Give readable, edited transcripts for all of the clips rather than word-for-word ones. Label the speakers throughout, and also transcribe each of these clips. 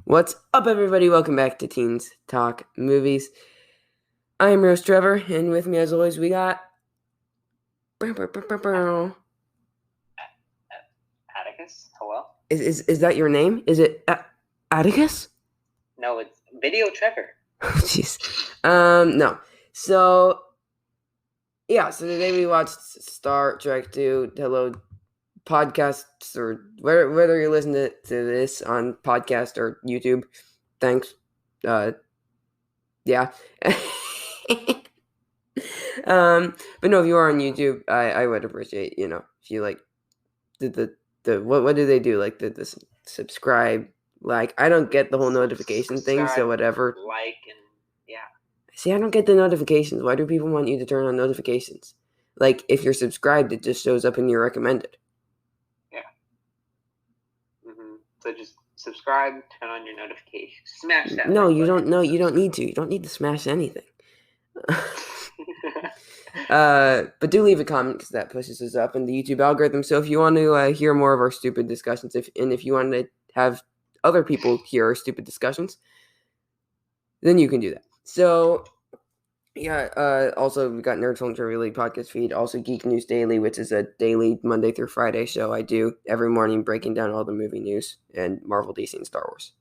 Speaker 1: What's up, everybody? Welcome back to Teens Talk Movies. I am Rose Trevor, and with me, as always, we got
Speaker 2: Atticus, hello?
Speaker 1: Is that your name? Is it Atticus?
Speaker 2: No, it's Video Trevor.
Speaker 1: Oh, jeez. No. So today we watched Star Trek 2. Hello, podcasts, or whether you listen to this on podcast or YouTube. Thanks. Yeah. But no, if you are on YouTube, I would appreciate, if you like the what do they do? Like the subscribe, like, I don't get the whole notification thing, so whatever.
Speaker 2: Like, and yeah.
Speaker 1: See, I don't get the notifications. Why do people want you to turn on notifications? Like, if you're subscribed, it just shows up in your recommended.
Speaker 2: Yeah. So just subscribe, turn on your notifications, smash that.
Speaker 1: No, you don't. No, you don't need to. You don't need to smash anything. But do leave a comment, because that pushes us up in the YouTube algorithm. So if you want to hear more of our stupid discussions, if you want to have other people hear our stupid discussions, then you can do that. So also we got Nerd Film Trivia League podcast feed, also Geek News Daily, which is a daily Monday through Friday show I do every morning, breaking down all the movie news and Marvel, DC, and Star Wars.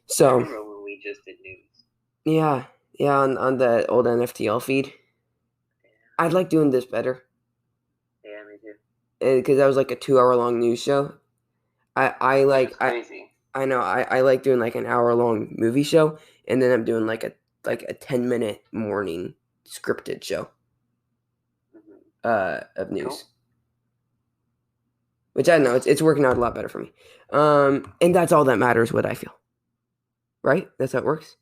Speaker 1: So
Speaker 2: I remember when we just did news.
Speaker 1: Yeah, on the old NFTL feed. I'd like doing this better.
Speaker 2: Yeah, me too.
Speaker 1: Because that was like a 2-hour-long news show. I like
Speaker 2: crazy.
Speaker 1: I know I like doing like an hour-long movie show, and then I'm doing like a 10-minute morning scripted show of news. Cool. Which I know it's working out a lot better for me. And that's all that matters, what I feel. Right? That's how it works.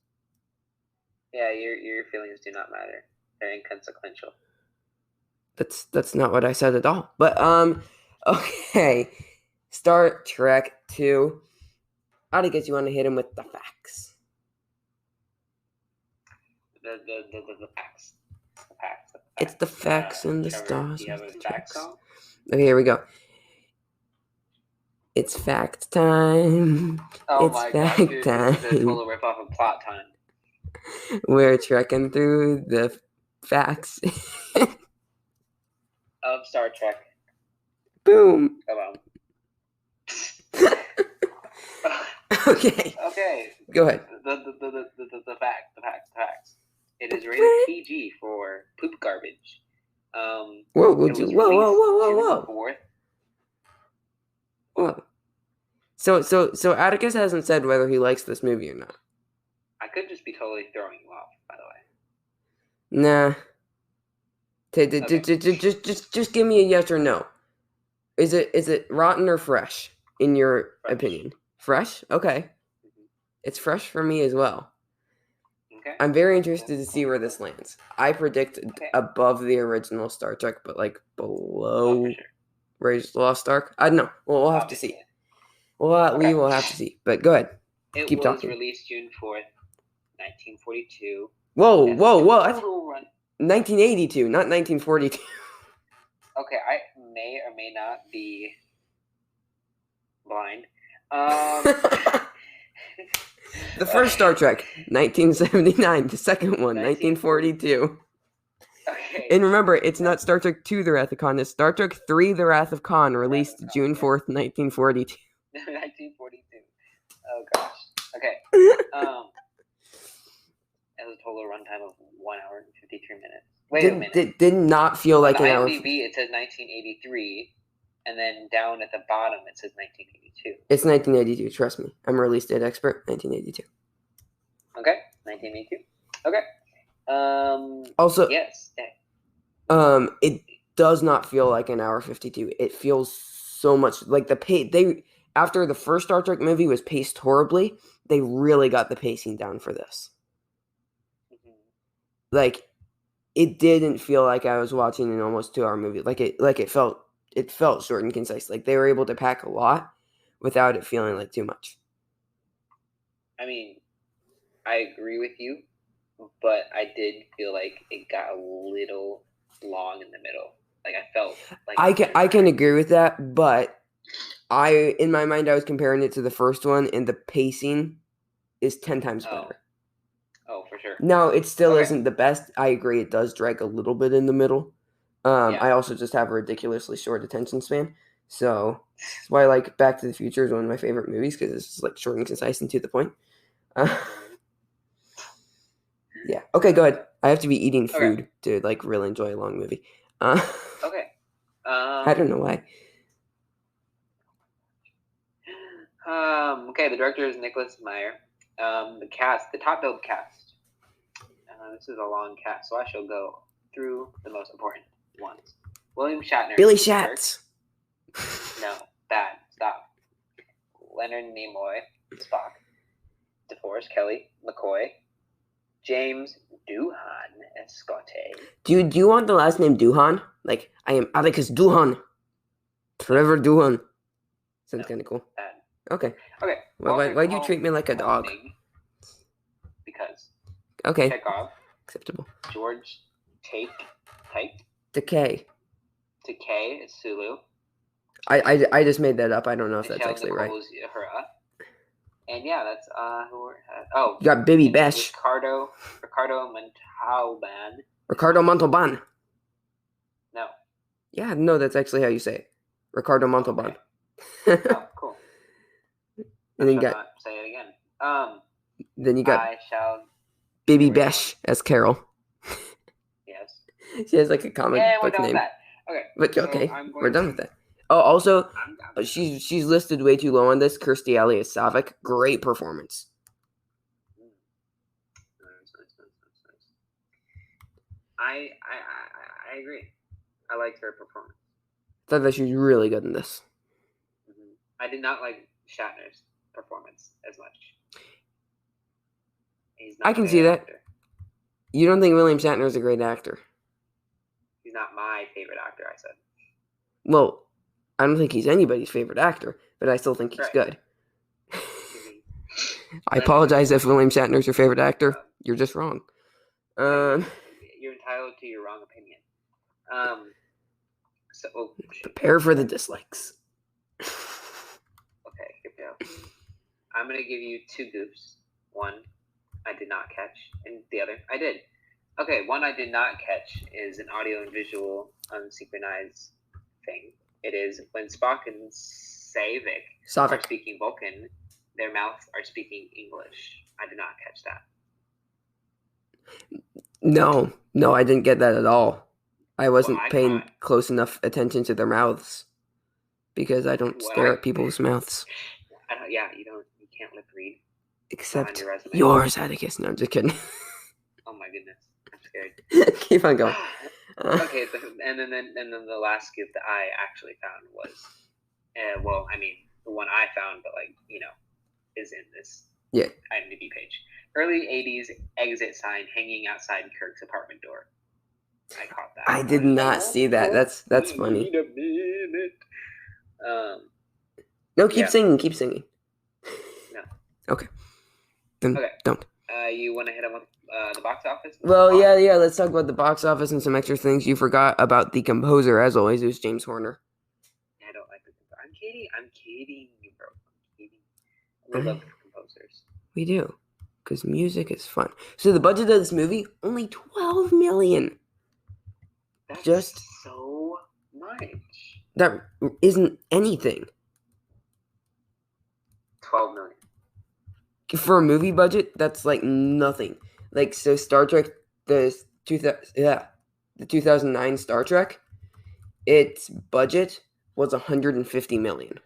Speaker 2: Yeah, your feelings do not matter. They're inconsequential.
Speaker 1: That's not what I said at all. But okay. Star Trek 2. I guess you want to hit him with the facts.
Speaker 2: The facts. The facts.
Speaker 1: It's the facts and the
Speaker 2: Trevor,
Speaker 1: stars.
Speaker 2: Do you have a fact song?
Speaker 1: Okay, here we go. It's fact time.
Speaker 2: Oh
Speaker 1: it's
Speaker 2: my
Speaker 1: fact
Speaker 2: gosh,
Speaker 1: time.
Speaker 2: This is a total rip-off of Plot Time.
Speaker 1: We're trekking through the facts
Speaker 2: of Star Trek.
Speaker 1: Boom.
Speaker 2: Come on.
Speaker 1: Okay. Go ahead.
Speaker 2: The facts. It is rated PG for poop garbage.
Speaker 1: Whoa. So Atticus hasn't said whether he likes this movie or not.
Speaker 2: I could just be totally throwing you off, by the way.
Speaker 1: Nah. Just give me a yes or no. Is it rotten or fresh, in your opinion? Fresh? Okay. Mm-hmm. It's fresh for me as well.
Speaker 2: Okay.
Speaker 1: I'm very interested to see where this lands. I predict above the original Star Trek, but like below Raiders of the Lost Ark. I don't know. Well, we'll have to see. Well, we will have to see. But go ahead. Keep talking.
Speaker 2: It was released June 4th, 1942.
Speaker 1: Whoa. 1982, not 1942.
Speaker 2: Okay, I may or may not be blind.
Speaker 1: The first Star Trek, 1979. The second one, 1942.
Speaker 2: Okay.
Speaker 1: And remember, it's not Star Trek 2, The Wrath of Khan. It's Star Trek 3, The Wrath of Khan, released June 4th, 1942.
Speaker 2: 1942. Oh, gosh. Okay. It was a total runtime of 1 hour and 53 minutes. Wait a minute.
Speaker 1: Did not feel like an hour.
Speaker 2: On IMDb, it says 1983, and then down at the bottom, it says 1982.
Speaker 1: It's 1982, trust me. I'm a release date expert, 1982.
Speaker 2: Okay, 1982. Okay.
Speaker 1: Also,
Speaker 2: yes.
Speaker 1: It does not feel like an hour 52. It feels so much like the pace. After the first Star Trek movie was paced horribly, they really got the pacing down for this. Like, it didn't feel like I was watching an almost 2-hour movie. It felt short and concise. Like, they were able to pack a lot without it feeling like too much.
Speaker 2: I mean, I agree with you, but I did feel like it got a little long in the middle. Like, I felt like
Speaker 1: I can agree with that, but in my mind, I was comparing it to the first one, and the pacing is 10 times better.
Speaker 2: Oh, for sure.
Speaker 1: No, it still isn't the best. I agree. It does drag a little bit in the middle. I also just have a ridiculously short attention span. So that's why I like Back to the Future is one of my favorite movies, because it's just like short and concise and to the point. Yeah. Okay, go ahead. I have to be eating food to like really enjoy a long movie.
Speaker 2: Okay.
Speaker 1: I don't know why.
Speaker 2: Okay, the director is Nicholas Meyer. The top billed cast. This is a long cast, so I shall go through the most important ones. William Shatner.
Speaker 1: Billy Shatz.
Speaker 2: No, bad. Stop. Leonard Nimoy, Spock. DeForest Kelly, McCoy. James Doohan, Escote.
Speaker 1: Do you want the last name Doohan? Like, I am Atticus Doohan. Trevor Doohan. Sounds kind of cool.
Speaker 2: Bad.
Speaker 1: Okay.
Speaker 2: Okay.
Speaker 1: Why do you treat me like a dog?
Speaker 2: Because.
Speaker 1: Okay.
Speaker 2: Chekhov.
Speaker 1: Acceptable.
Speaker 2: George Take.
Speaker 1: Decay.
Speaker 2: Takei is Sulu.
Speaker 1: I just made that up. I don't know if that's actually right.
Speaker 2: And yeah, that's who we're at. Oh,
Speaker 1: you got Baby Besh.
Speaker 2: Ricardo Montalban.
Speaker 1: Ricardo Montalban.
Speaker 2: No.
Speaker 1: Yeah, no, that's actually how you say it. Ricardo Montalban.
Speaker 2: Okay. Oh, cool.
Speaker 1: And then you
Speaker 2: got. Not say it again.
Speaker 1: Then you got.
Speaker 2: I shall.
Speaker 1: Baby Besh as Carol.
Speaker 2: Yes.
Speaker 1: She has like a comic book name.
Speaker 2: Okay.
Speaker 1: But okay, we're done with that. Oh, also, she's listed way too low on this. Kirstie Alley as Saavik. Great performance.
Speaker 2: I agree. I liked her performance.
Speaker 1: I thought that she was really good in this.
Speaker 2: Mm-hmm. I did not like Shatner's performance as much.
Speaker 1: I can see that. You don't think William Shatner is a great actor?
Speaker 2: He's not my favorite actor, I said.
Speaker 1: Well, I don't think he's anybody's favorite actor, but I still think he's good. I apologize if William Shatner's your favorite actor. You're just wrong.
Speaker 2: You're entitled to your wrong opinion.
Speaker 1: Prepare for the dislikes.
Speaker 2: Okay, here we go. I'm going to give you two goofs. One I did not catch, and the other I did. Okay, one I did not catch is an audio and visual unsynchronized thing. It is when Spock and Saavik are speaking Vulcan, their mouths are speaking English. I did not catch that.
Speaker 1: No, I didn't get that at all. I wasn't paying close enough attention to their mouths because I don't stare at people's mouths.
Speaker 2: You can't lip read.
Speaker 1: Except yours, Atticus. No, I'm just kidding.
Speaker 2: Oh my goodness, I'm scared.
Speaker 1: Keep on going.
Speaker 2: Okay, and then the last scoop that I actually found was, the one I found, but is in this IMDb page. Early '80s exit sign hanging outside Kirk's apartment door. I caught that.
Speaker 1: I did not see that. That's funny.
Speaker 2: Wait a minute.
Speaker 1: No, keep singing. Keep singing.
Speaker 2: No.
Speaker 1: Okay. Then don't.
Speaker 2: You want to hit up the box office?
Speaker 1: Well, yeah. Let's talk about the box office and some extra things. You forgot about the composer, as always. It was James Horner.
Speaker 2: I don't like the composer. I'm kidding, bro. We love composers.
Speaker 1: We do, because music is fun. So the budget of this movie, only $12 million.
Speaker 2: That's just so much.
Speaker 1: That isn't anything.
Speaker 2: 12 million.
Speaker 1: For a movie budget, that's like nothing. Like, so Star Trek, the 2009 Star Trek, its budget was $150 million.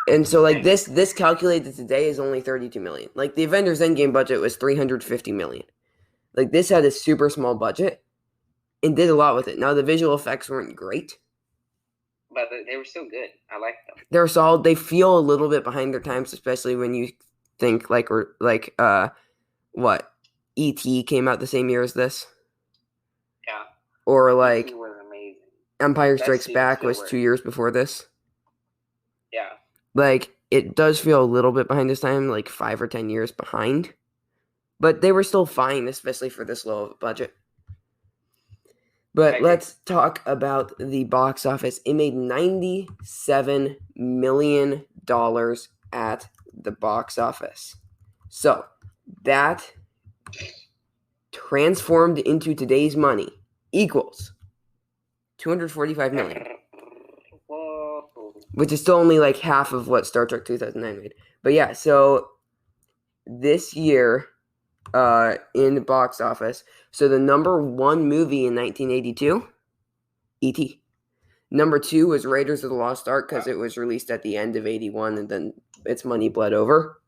Speaker 1: And so, like, this calculated today is only $32 million. Like, the Avengers Endgame budget was $350 million. Like, this had a super small budget and did a lot with it. Now, the visual effects weren't great.
Speaker 2: But they were still good. I liked them.
Speaker 1: They're solid. They feel a little bit behind their times, especially when you think what? E.T. came out the same year as this.
Speaker 2: Yeah.
Speaker 1: Or like
Speaker 2: E.T. was amazing.
Speaker 1: Empire Strikes Back was 2 years before this.
Speaker 2: Yeah.
Speaker 1: Like, it does feel a little bit behind this time, like 5 or 10 years behind. But they were still fine, especially for this low of a budget. But
Speaker 2: I
Speaker 1: let's talk about the box office. It made $97 million at the box office. So that transformed into today's money equals $245 million.
Speaker 2: Whoa.
Speaker 1: Which is still only like half of what Star Trek 2009 made. But yeah, so this year in the box office, so the number one movie in 1982, E.T. Number two was Raiders of the Lost Ark because it was released at the end of 81 and then its money bled over.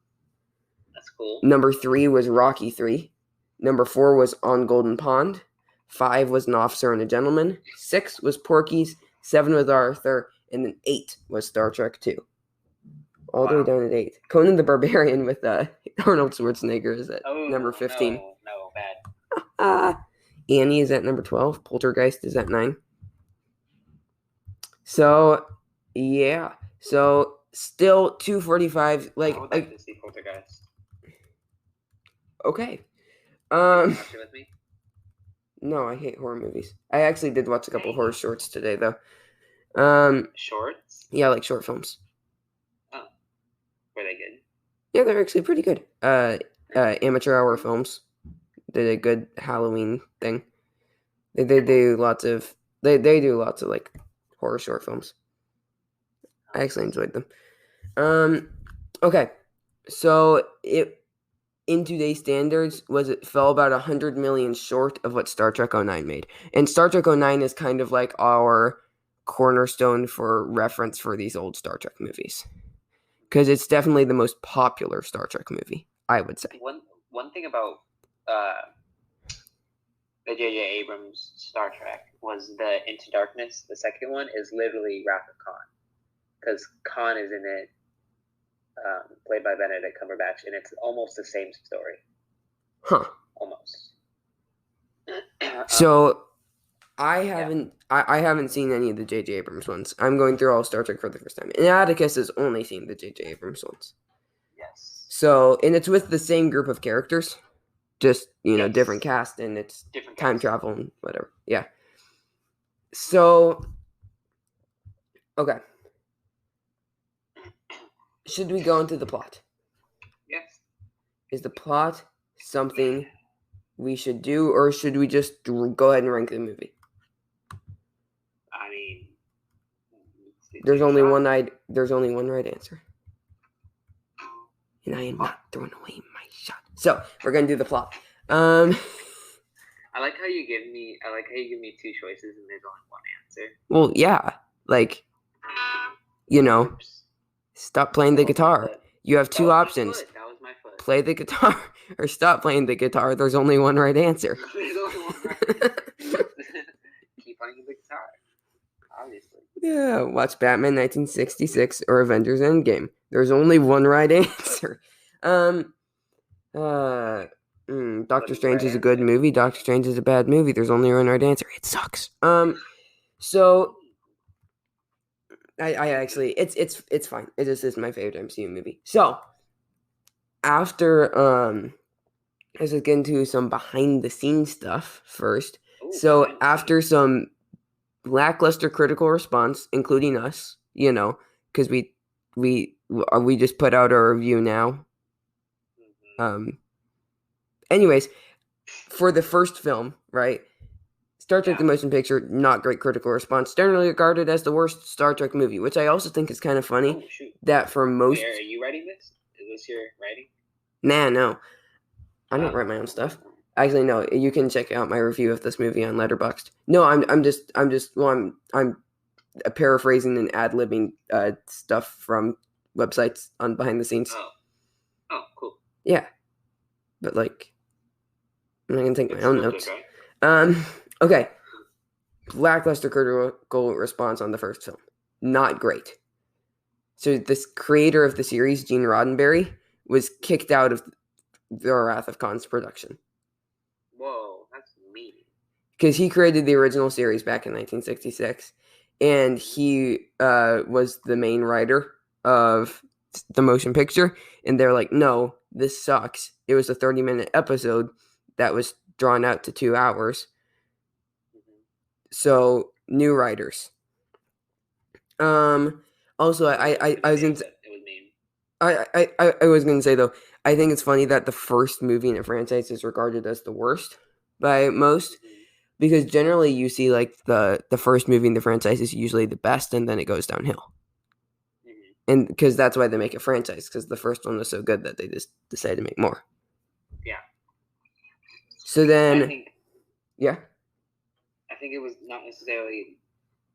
Speaker 2: That's cool.
Speaker 1: Number three was Rocky 3. Number 4 was On Golden Pond. 5 was An Officer and a Gentleman. 6 was Porky's. 7 was Arthur. And then 8 was Star Trek 2. All the way down at 8. Conan the Barbarian with Arnold Schwarzenegger is at number 15.
Speaker 2: No, bad.
Speaker 1: Annie is at number 12. Poltergeist is at 9. So, yeah. So, still 245.
Speaker 2: I would like to see Poltergeist.
Speaker 1: Okay.
Speaker 2: Watch it with me?
Speaker 1: No, I hate horror movies. I actually did watch a couple horror shorts today, though.
Speaker 2: Shorts?
Speaker 1: Yeah, like short films.
Speaker 2: Oh. Were they good?
Speaker 1: Yeah, they're actually pretty good. Amateur hour films. They did a good Halloween thing. They do lots of like horror short films. I actually enjoyed them. Okay. So in today's standards, it fell about 100 million short of what Star Trek 09 made. And Star Trek 09 is kind of like our cornerstone for reference for these old Star Trek movies. Because it's definitely the most popular Star Trek movie, I would say.
Speaker 2: One thing about the J.J. Abrams Star Trek was the Into Darkness. The second one is literally Wrath of Khan. Because Khan is in it, played by Benedict Cumberbatch, and it's almost the same story.
Speaker 1: Huh.
Speaker 2: Almost.
Speaker 1: So, I haven't seen any of the J.J. Abrams ones. I'm going through all Star Trek for the first time. And Atticus has only seen the J.J. Abrams ones.
Speaker 2: Yes.
Speaker 1: So, and it's with the same group of characters. Just, different cast, and it's
Speaker 2: different
Speaker 1: time travel and whatever. Yeah. So, okay. Should we go into the plot?
Speaker 2: Yes.
Speaker 1: Is the plot something we should do, or should we just go ahead and rank the movie?
Speaker 2: I mean,
Speaker 1: there's only one right answer, and I am not throwing away my shot. So we're gonna do the plot.
Speaker 2: I like how you give me 2 choices and there's only one answer.
Speaker 1: Well, yeah, like stop playing the guitar. You have 2 options.
Speaker 2: That was my foot.
Speaker 1: Play the guitar or stop playing the guitar. There's only one right answer.
Speaker 2: There's only one right answer. Keep playing the guitar. Obviously.
Speaker 1: Yeah, watch Batman 1966 or Avengers Endgame. There's only one right answer. Doctor Strange is a good movie. Doctor Strange is a bad movie. There's only one right answer. It sucks. So I actually it's fine. It just is my favorite MCU movie. So after let's just get into some behind the scenes stuff first. So after some lackluster critical response, including us, because we just put out our review now. Anyways, for the first film, right? Star Trek: The Motion Picture, not great critical response. Generally regarded as the worst Star Trek movie, which I also think is kind of funny. That for most.
Speaker 2: Wait, are you writing this? Is this your writing?
Speaker 1: Nah, no. I don't write my own stuff. Actually, no. You can check out my review of this movie on Letterboxd. No, I'm paraphrasing and ad-libbing stuff from websites on behind the scenes.
Speaker 2: Oh, cool.
Speaker 1: Yeah, but like, I'm not gonna take my own notes. Okay. Lackluster critical response on the first film. Not great. So this creator of the series, Gene Roddenberry, was kicked out of the Wrath of Khan's production.
Speaker 2: Whoa, that's mean.
Speaker 1: Because he created the original series back in 1966, and he was the main writer of the motion picture, and they're like, no, this sucks. It was a 30-minute episode that was drawn out to 2 hours. So new writers. Also, I was gonna say,
Speaker 2: It was mean.
Speaker 1: I was gonna say though, I think it's funny that the first movie in a franchise is regarded as the worst by most, because generally you see like the first movie in the franchise is usually the best, and then it goes downhill. And because that's why they make a franchise, because the first one was so good that they just decided to make more.
Speaker 2: Yeah.
Speaker 1: So then,
Speaker 2: I think it was not necessarily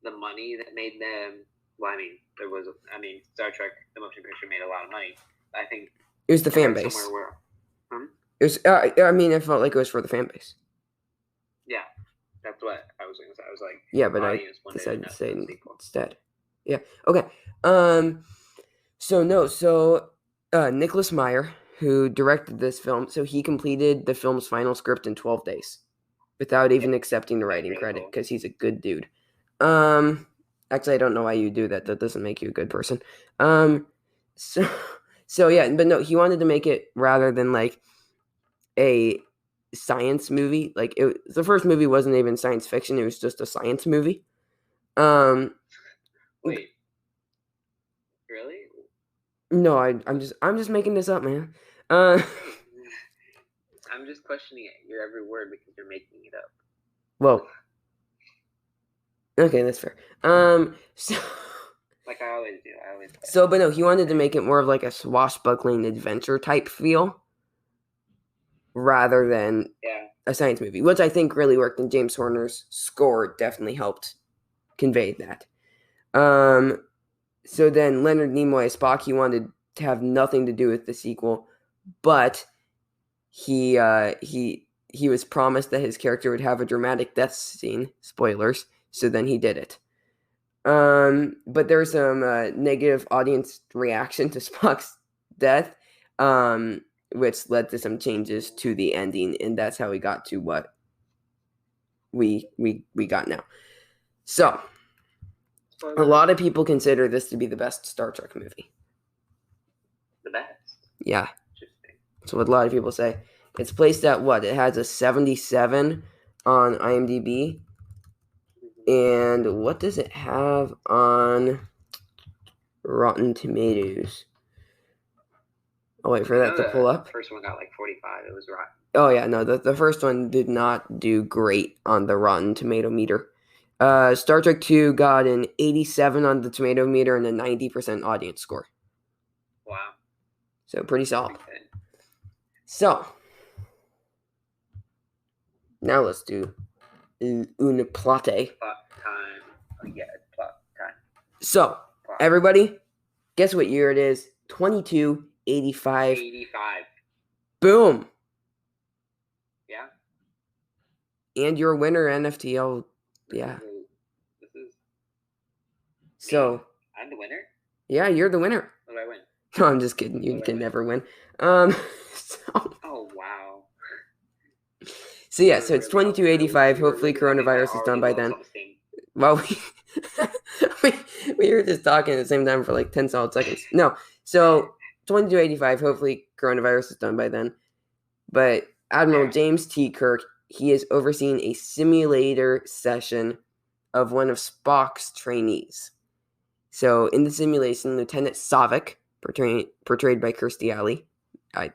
Speaker 2: the money that made them. Well, Star Trek: The Motion Picture made a lot of money. I think
Speaker 1: it was the fan base.
Speaker 2: It
Speaker 1: was. I felt like it was for the fan base.
Speaker 2: Yeah, that's what I was going to say. I was like,
Speaker 1: yeah, but I decided to say instead. Yeah. Okay. So Nicholas Meyer, who directed this film, so he completed the film's final script in 12 days without even accepting the writing credit, because he's a good dude. Actually, I don't know why you do that. That doesn't make you a good person. So yeah, but no, he wanted to make it rather than like a science movie. Like the first movie wasn't even science fiction; it was just a science movie.
Speaker 2: Wait, really?
Speaker 1: No, I'm just making this up, man.
Speaker 2: I'm just questioning your every word because you're making it up.
Speaker 1: Well, okay, that's fair. So
Speaker 2: like I always do.
Speaker 1: So, but no, he wanted to make it more of like a swashbuckling adventure type feel, rather than a science movie, which I think really worked. And James Horner's score definitely helped convey that. So then Leonard Nimoy as Spock, he wanted to have nothing to do with the sequel, but he was promised that his character would have a dramatic death scene. Spoilers. So then he did it. But there's some negative audience reaction to Spock's death, which led to some changes to the ending, and that's how we got to what we got now. So, a lot of people consider this to be the best Star Trek movie.
Speaker 2: The best?
Speaker 1: Yeah. That's what a lot of people say. It's placed at what? It has a 77 on IMDb. And what does it have on Rotten Tomatoes? Oh, wait for that to pull up.
Speaker 2: The first one got like 45. It was rotten.
Speaker 1: Oh, yeah. No, the first one did not do great on the Rotten Tomato meter. Star Trek 2 got an 87 on the tomato meter and a 90% audience score.
Speaker 2: Wow.
Speaker 1: So, pretty solid. So, now let's do une plate.
Speaker 2: Plot time. Oh, yeah, plot time.
Speaker 1: So, everybody, guess what year it is? 2285.
Speaker 2: 85.
Speaker 1: Boom.
Speaker 2: Yeah.
Speaker 1: And your winner, NFTL. Yeah.
Speaker 2: This is.
Speaker 1: So.
Speaker 2: I'm the winner?
Speaker 1: Yeah, you're the winner.
Speaker 2: What do I win?
Speaker 1: No, I'm just kidding. You can never win.
Speaker 2: Oh, wow.
Speaker 1: So yeah, so it's 2285. Hopefully coronavirus is done by then. Well, we were just talking at the same time for like 10 solid seconds. No, so 2285. Hopefully coronavirus is done by then. But Admiral James T. Kirk, he is overseeing a simulator session of one of Spock's trainees. So in the simulation, Lieutenant Saavik, portrayed by Kirstie Alley,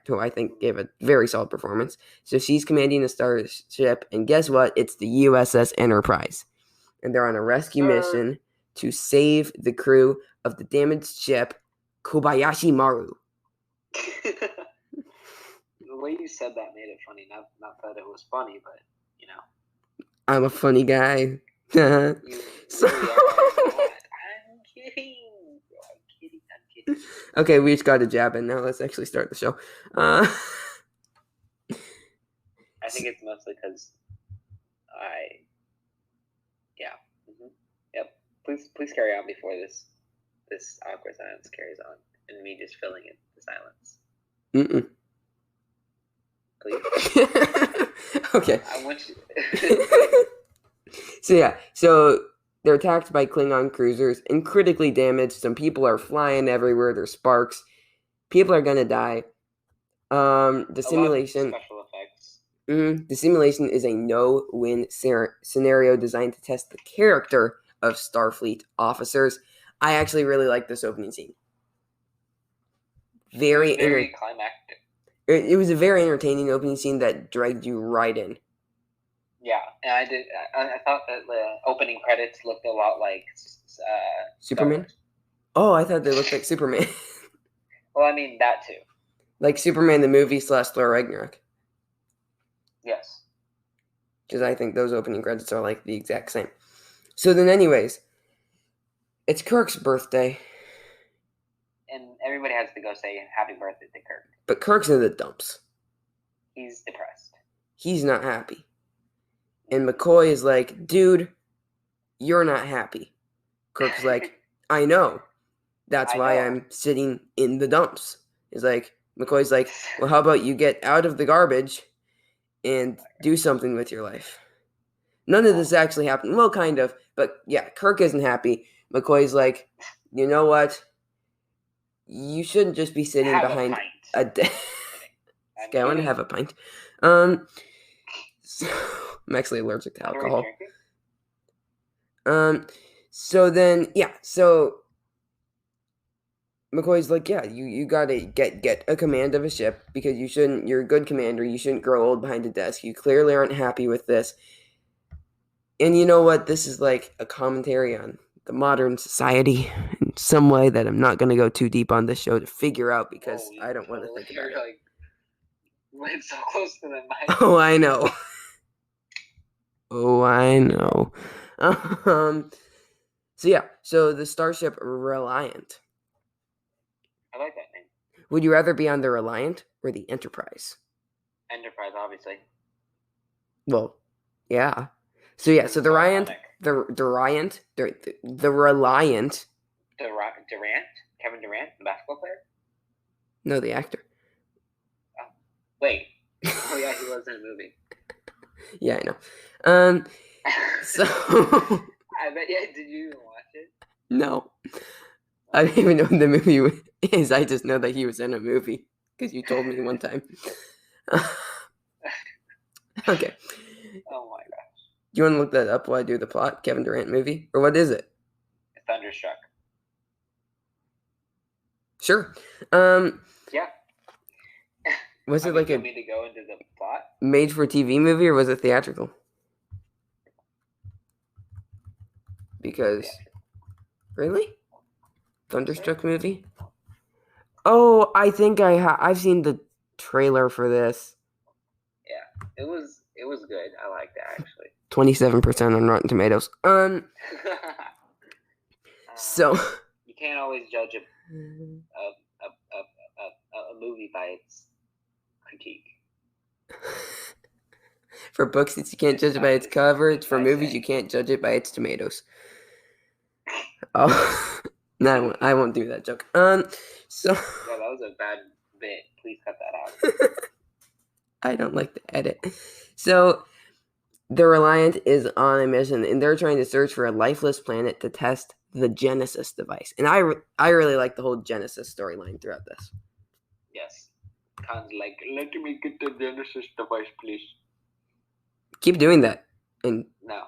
Speaker 1: who I think gave a very solid performance. So she's commanding a starship, and guess what? It's the USS Enterprise. And they're on a rescue mission to save the crew of the damaged ship Kobayashi Maru.
Speaker 2: The way you said that made it funny. Not that it was funny, but, you know.
Speaker 1: I'm a funny guy.
Speaker 2: I'm kidding.
Speaker 1: Okay, we just got a jab in now. Let's actually start the show.
Speaker 2: I think it's mostly because Yep. Please carry on before this awkward silence carries on, and me just filling in the silence. Please.
Speaker 1: Okay.
Speaker 2: I want you.
Speaker 1: So they're attacked by Klingon cruisers and critically damaged. Some people are flying everywhere. There's sparks. People are gonna die. The simulation.
Speaker 2: Special effects.
Speaker 1: The simulation is a no-win scenario designed to test the character of Starfleet officers. I actually really like this opening scene.
Speaker 2: Very climactic.
Speaker 1: It was a very entertaining opening scene that dragged you right in.
Speaker 2: Yeah, and I thought that the opening credits looked a lot like
Speaker 1: Superman? Oh, I thought they looked like Superman.
Speaker 2: Well, I mean, that too.
Speaker 1: Like Superman the movie / Thor Ragnarok.
Speaker 2: Yes.
Speaker 1: Because I think those opening credits are like the exact same. So then anyways, it's Kirk's birthday.
Speaker 2: And everybody has to go say happy birthday to Kirk.
Speaker 1: But Kirk's in the dumps.
Speaker 2: He's depressed.
Speaker 1: He's not happy. And McCoy is like, dude, you're not happy. Kirk's like, I know. That's why I'm sitting in the dumps. He's like, McCoy's like, well, how about you get out of the garbage and do something with your life? None of this actually happened. Well, kind of. But yeah, Kirk isn't happy. McCoy's like, you know what? You shouldn't just be sitting behind a desk. Okay, I want to have a pint. So, I'm actually allergic to alcohol. So then, yeah, so McCoy's like, yeah, you gotta get a command of a ship because you're a good commander. You shouldn't grow old behind a desk. You clearly aren't happy with this. And you know what? This is like a commentary on the modern society in some way that I'm not going to go too deep on this show to figure out because I don't want to think about it.
Speaker 2: Like, went so close to the mic.
Speaker 1: Oh, I know. So yeah, so the starship Reliant.
Speaker 2: I like that name.
Speaker 1: Would you rather be on the Reliant or the Enterprise?
Speaker 2: Enterprise, obviously.
Speaker 1: Well, yeah. So yeah, so the Reliant. Durant?
Speaker 2: Kevin Durant, the basketball player?
Speaker 1: No, the actor.
Speaker 2: Oh, wait. Oh yeah, he was in a movie.
Speaker 1: Yeah, I know. So
Speaker 2: I bet. Yeah, did you even watch it?
Speaker 1: No, I don't even know what the movie is. I just know that he was in a movie because you told me one time. Okay.
Speaker 2: Oh my gosh.
Speaker 1: You want to look that up while I do the plot? Kevin Durant movie? Or what is it?
Speaker 2: Thunderstruck.
Speaker 1: Sure.
Speaker 2: Yeah.
Speaker 1: Was it like
Speaker 2: a... me to go into the plot?
Speaker 1: Made-for-TV movie, or was it theatrical? Because... Really? Thunderstruck movie? Oh, I think I've seen the trailer for this.
Speaker 2: Yeah, it was good. I liked it, actually.
Speaker 1: 27% on Rotten Tomatoes. So
Speaker 2: you can't always judge a movie by its critique.
Speaker 1: For books, you can't judge it by its cover. For movies, you can't judge it by its tomatoes. Oh, no, I won't do that joke. So
Speaker 2: yeah, that was a bad bit. Please cut that out.
Speaker 1: I don't like the edit. So the Reliant is on a mission, and they're trying to search for a lifeless planet to test the Genesis device. And I really like the whole Genesis storyline throughout this.
Speaker 2: Yes. Kind of like, let me get the Genesis device, please.
Speaker 1: Keep doing that. And
Speaker 2: no.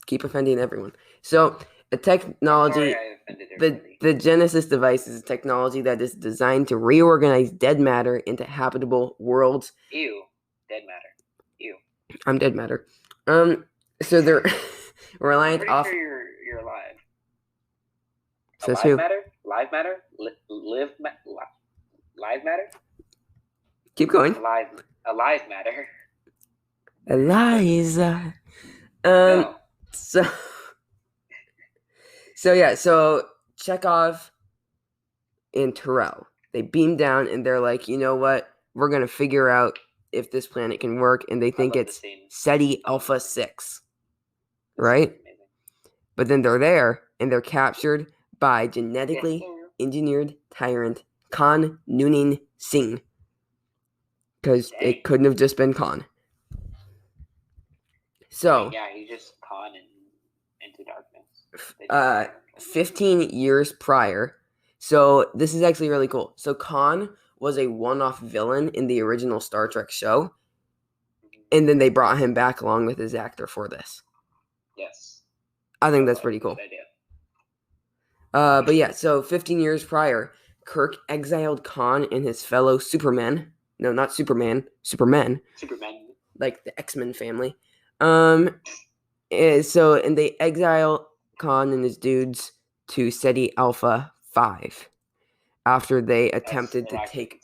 Speaker 1: Keep offending everyone. So a technology...
Speaker 2: Sorry, I offended everybody.
Speaker 1: The Genesis device is a technology that is designed to reorganize dead matter into habitable worlds.
Speaker 2: Ew. Dead matter. Ew.
Speaker 1: I'm dead matter. So they're reliant
Speaker 2: I'm
Speaker 1: off...
Speaker 2: pretty sure you're alive.
Speaker 1: Says
Speaker 2: alive
Speaker 1: who?
Speaker 2: Matter? Live matter? Live matter?
Speaker 1: Keep going.
Speaker 2: Alive matter.
Speaker 1: Eliza.
Speaker 2: No.
Speaker 1: So Chekhov and Terrell, they beam down and they're like, you know what? We're going to figure out if this planet can work. And they think it's SETI Alpha 6. Right? But then they're there and they're captured by genetically engineered tyrant Khan Noonan Singh. Because it couldn't have just been Khan. So...
Speaker 2: yeah, he just Khan into darkness.
Speaker 1: 15 years prior. So this is actually really cool. So Khan was a one-off villain in the original Star Trek show. And then they brought him back along with his actor for this.
Speaker 2: Yes.
Speaker 1: I think that's pretty cool.
Speaker 2: Good idea.
Speaker 1: But yeah, so 15 years prior, Kirk exiled Khan and his fellow Supermen. No, not Superman. Supermen. Like the X-Men family. And they exile Khan and his dudes to SETI Alpha 5 after they attempted to take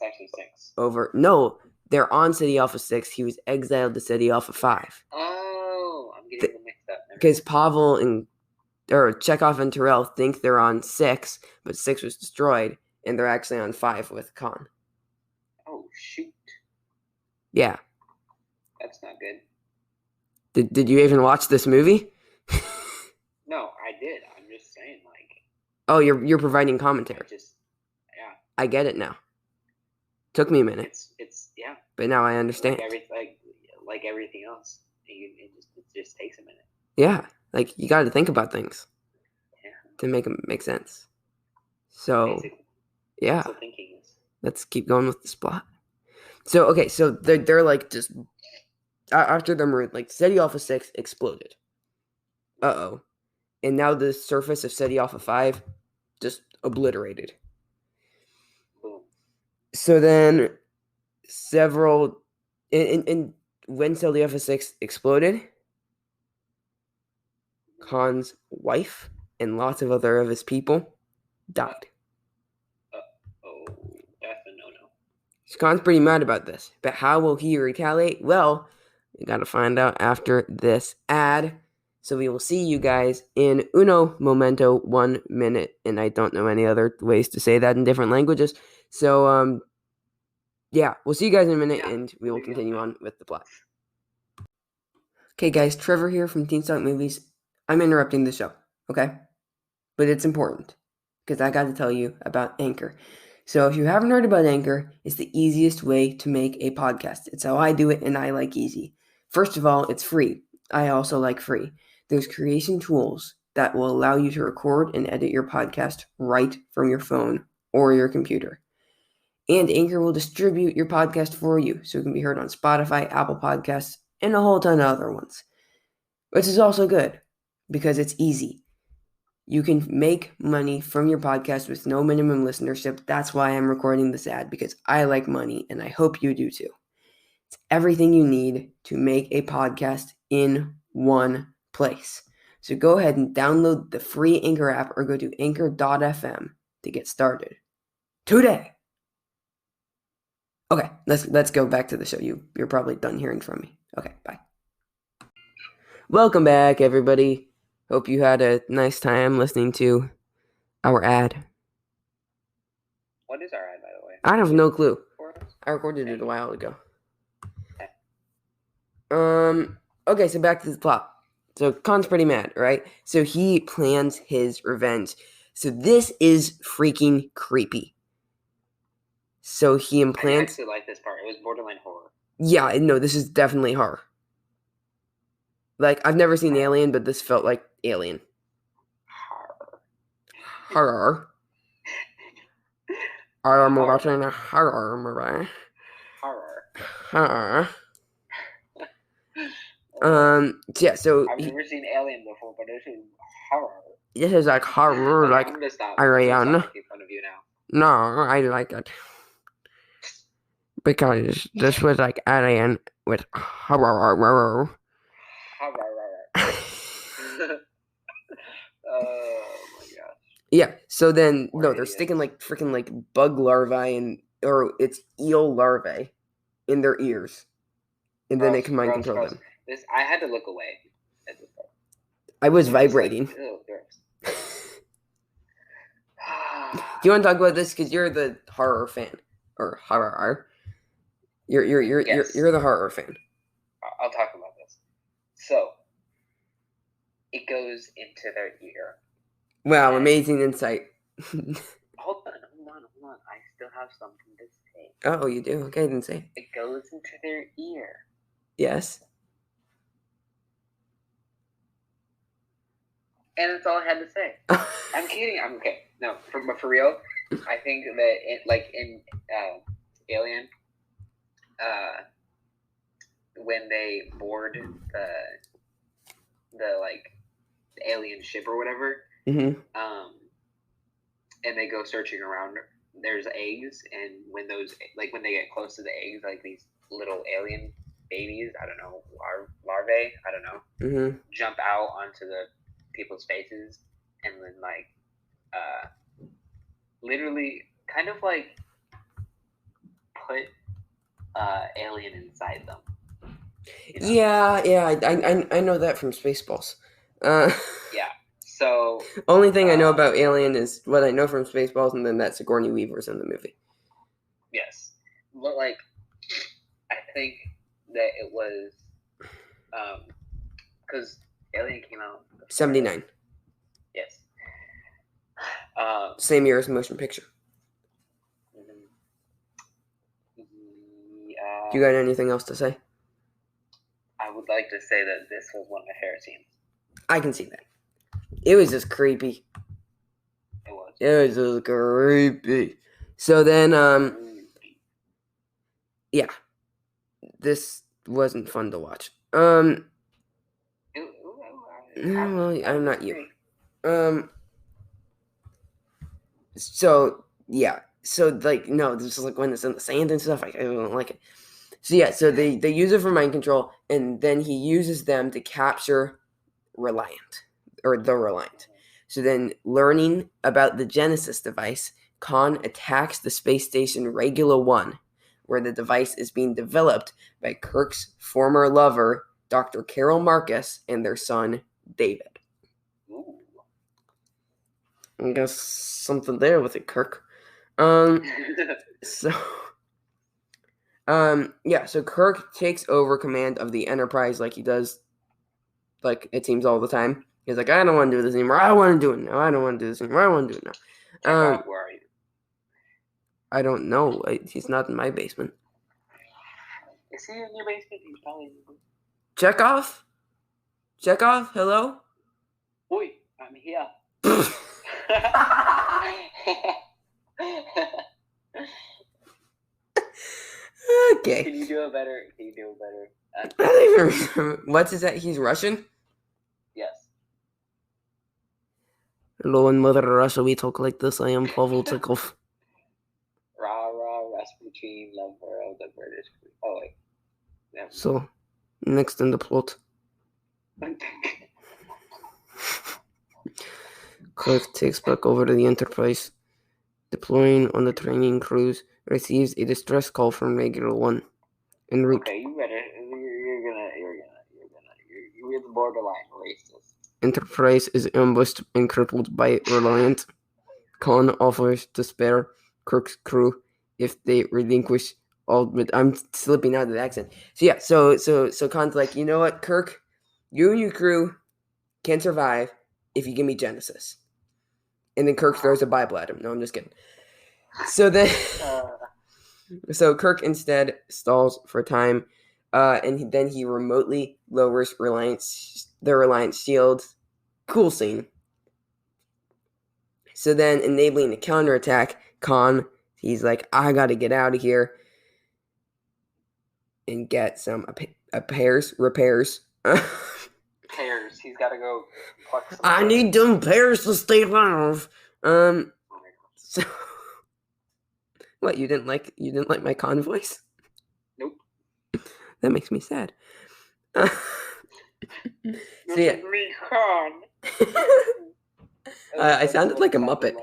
Speaker 1: over. No, they're on SETI Alpha 6. He was exiled to SETI Alpha 5.
Speaker 2: Oh, I'm getting them mixed up.
Speaker 1: Because Pavel and Chekhov and Terrell think they're on 6, but 6 was destroyed, and they're actually on 5 with Khan.
Speaker 2: Oh, shoot.
Speaker 1: Yeah.
Speaker 2: That's not good.
Speaker 1: Did you even watch this movie?
Speaker 2: No, I did. I'm just saying, like.
Speaker 1: Oh, you're providing commentary.
Speaker 2: Yeah.
Speaker 1: I get it now. Took me a minute.
Speaker 2: It's yeah.
Speaker 1: But now I understand.
Speaker 2: Like everything else, it just takes a minute.
Speaker 1: Yeah, like you got to think about things.
Speaker 2: Yeah.
Speaker 1: To make them make sense. So,
Speaker 2: basically.
Speaker 1: Yeah.
Speaker 2: So thinking is.
Speaker 1: Let's keep going with this plot. So okay, so they're like just after the maroon, like SETI Alpha 6 exploded. Uh-oh. And now the surface of SETI Alpha 5 just obliterated.
Speaker 2: Boom.
Speaker 1: So then several and when SETI Alpha 6 exploded, Khan's wife and lots of other of his people died.
Speaker 2: Oh, that's a no-no.
Speaker 1: Khan's pretty mad about this, but how will he retaliate? Well, we gotta find out after this ad. So we will see you guys in uno momento, 1 minute, and I don't know any other ways to say that in different languages. So, yeah, we'll see you guys in a minute, and we will continue on with the plot. Okay, guys, Trevor here from Teen Stock Movies. I'm interrupting the show, okay? But it's important, because I got to tell you about Anchor. So if you haven't heard about Anchor, it's the easiest way to make a podcast. It's how I do it, and I like easy. First of all, it's free. I also like free. There's creation tools that will allow you to record and edit your podcast right from your phone or your computer. And Anchor will distribute your podcast for you, so it can be heard on Spotify, Apple Podcasts, and a whole ton of other ones. Which is also good, because it's easy. You can make money from your podcast with no minimum listenership. That's why I'm recording this ad, because I like money, and I hope you do too. It's everything you need to make a podcast in one place. So go ahead and download the free Anchor app or go to anchor.fm to get started today. Okay, let's go back to the show. You're probably done hearing from me. Okay, bye. Welcome back, everybody. Hope you had a nice time listening to our ad.
Speaker 2: What is our ad, by the way?
Speaker 1: I have no clue. I recorded it a while ago. Okay, so back to the plot. So Khan's pretty mad, right? So he plans his revenge. So this is freaking creepy. So he implants...
Speaker 2: I actually like this part. It was borderline horror.
Speaker 1: Yeah, no, this is definitely horror. Like, I've never seen Alien, but this felt like Alien. Horror. I'm watching a horror movie. Horror. Yeah, so...
Speaker 2: I've never seen Alien before, but this is horror.
Speaker 1: This is like horror,
Speaker 2: Okay,
Speaker 1: like...
Speaker 2: I'm gonna stop.
Speaker 1: Ariane.
Speaker 2: I'm making fun of you now.
Speaker 1: No, I like it. Because this was like Alien with horror.
Speaker 2: Oh my gosh.
Speaker 1: Yeah, so then,
Speaker 2: Poor
Speaker 1: no, they're
Speaker 2: idiots.
Speaker 1: sticking like freaking like bug larvae or it's eel larvae in their ears. And then they can mind control them.
Speaker 2: I had to look away at this part.
Speaker 1: I was vibrating.
Speaker 2: Like, ew, gross.
Speaker 1: Do you want to talk about this? Because you're the horror fan. Or horror. You're the horror fan.
Speaker 2: I'll talk about this. So, it goes into their ear.
Speaker 1: Wow, amazing insight.
Speaker 2: Hold on. I still have something to say.
Speaker 1: Oh, you do? Okay, then say it.
Speaker 2: It goes into their ear.
Speaker 1: Yes.
Speaker 2: And that's all I had to say. I'm kidding. I'm okay. No, for real, I think that in Alien, when they board the like the alien ship or whatever,
Speaker 1: Mm-hmm.
Speaker 2: And they go searching around. There's eggs, and when they get close to the eggs, like these little alien babies, I don't know, larvae, I don't know,
Speaker 1: Mm-hmm.
Speaker 2: jump out onto the people's faces, and then like, literally, kind of like put alien inside them. You know?
Speaker 1: Yeah, I know that from Spaceballs.
Speaker 2: Yeah. So
Speaker 1: only thing I know about Alien is what I know from Spaceballs, and then that Sigourney Weaver's in the movie.
Speaker 2: Yes, but like, I think that it was because Alien came out
Speaker 1: 79.
Speaker 2: Yes.
Speaker 1: Same year as motion picture.
Speaker 2: Yeah.
Speaker 1: You got anything else to say?
Speaker 2: I would like to say that this was one of my favorite scenes.
Speaker 1: I can see that. It was just creepy.
Speaker 2: It was.
Speaker 1: It was just creepy. So then, yeah, this wasn't fun to watch. Well, I'm not you. So yeah, so like no, this is like when it's in the sand and stuff. I don't like it. So yeah, so they use it for mind control, and then he uses them to capture Reliant or the Reliant. So then, learning about the Genesis device, Khan attacks the space station Regula 1, where the device is being developed by Kirk's former lover, Dr. Carol Marcus, and their son, David.
Speaker 2: Ooh.
Speaker 1: I guess something there with it, Kirk. So Kirk takes over command of the Enterprise like he does, like it seems all the time. He's like, I don't want to do this anymore. I want to do it now. I don't want to do this anymore. I want to do it now.
Speaker 2: Where are you?
Speaker 1: I don't know. He's not in my basement.
Speaker 2: Is he in your basement? He's probably.
Speaker 1: Chekhov? Hello?
Speaker 2: Oi, I'm here.
Speaker 1: Okay.
Speaker 2: Can you do it better?
Speaker 1: I don't even remember. What is that? He's Russian?
Speaker 2: Yes.
Speaker 1: Hello, in Mother Russia, we talk like this. I am Pavel Chekhov.
Speaker 2: Rah, Rasputin, lover of the British. Oh, wait. Yeah.
Speaker 1: So, next in the plot. Kirk takes back over to the Enterprise. Deploying on the training cruise, receives a distress call from Regula 1. En route.
Speaker 2: Okay, you better. You're the borderline racist.
Speaker 1: Enterprise is ambushed and crippled by Reliant. Khan offers to spare Kirk's crew if they relinquish all. But I'm slipping out of the accent. So yeah, so Khan's like, you know what, Kirk, you and your crew can survive if you give me Genesis. And then Kirk throws a Bible at him. No, I'm just kidding. So then, so Kirk instead stalls for time, and then he remotely lowers the Reliant shield. Cool scene. So then, enabling a counterattack, Khan, he's like, I gotta get out of here and get some repairs.
Speaker 2: Pears. He's gotta go pluck some
Speaker 1: I need them pears to stay alive. So, what, you didn't like my Khan voice?
Speaker 2: Nope.
Speaker 1: That makes me sad. So yeah.
Speaker 2: Me, Khan.
Speaker 1: I sounded like a Muppet.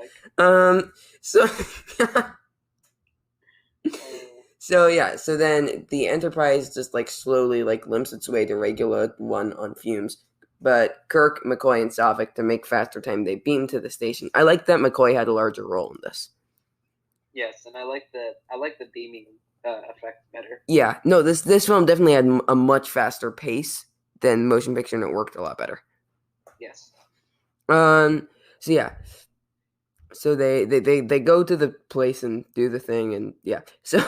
Speaker 1: So then the Enterprise just like slowly like limps its way to Regula 1 on fumes. But Kirk, McCoy, and Saavik, to make faster time, they beam to the station. I like that McCoy had a larger role in this.
Speaker 2: Yes, and I like the beaming effect better.
Speaker 1: Yeah, no, this film definitely had a much faster pace than motion picture, and it worked a lot better.
Speaker 2: Yes.
Speaker 1: So yeah. So they go to the place and do the thing, and yeah. So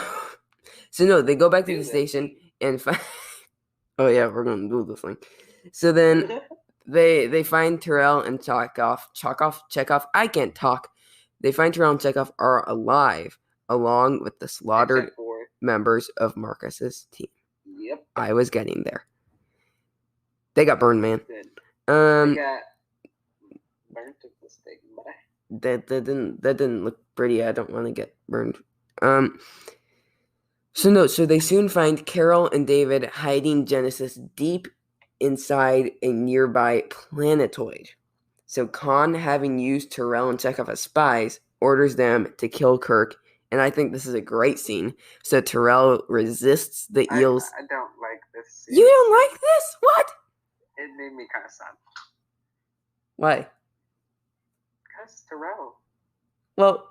Speaker 1: no, they go back to the station and find. Oh yeah, we're gonna do this thing. So then they find Terrell and Chekhov. I can't talk. They find Terrell and Chekhov are alive, along with the slaughtered members of Marcus's team.
Speaker 2: Yep.
Speaker 1: I was getting there. They got burned, man.
Speaker 2: Good.
Speaker 1: Um,
Speaker 2: They got burnt at the stake, but
Speaker 1: that didn't look pretty. I don't want to get burned. So they soon find Carol and David hiding Genesis deep inside a nearby planetoid. So Khan, having used Tyrell and Chekhov as spies, orders them to kill Kirk, and I think this is a great scene. So Tyrell resists the eels.
Speaker 2: I don't like this scene.
Speaker 1: You don't like this? What?
Speaker 2: It made me kind of sad.
Speaker 1: Why?
Speaker 2: Because Tyrell.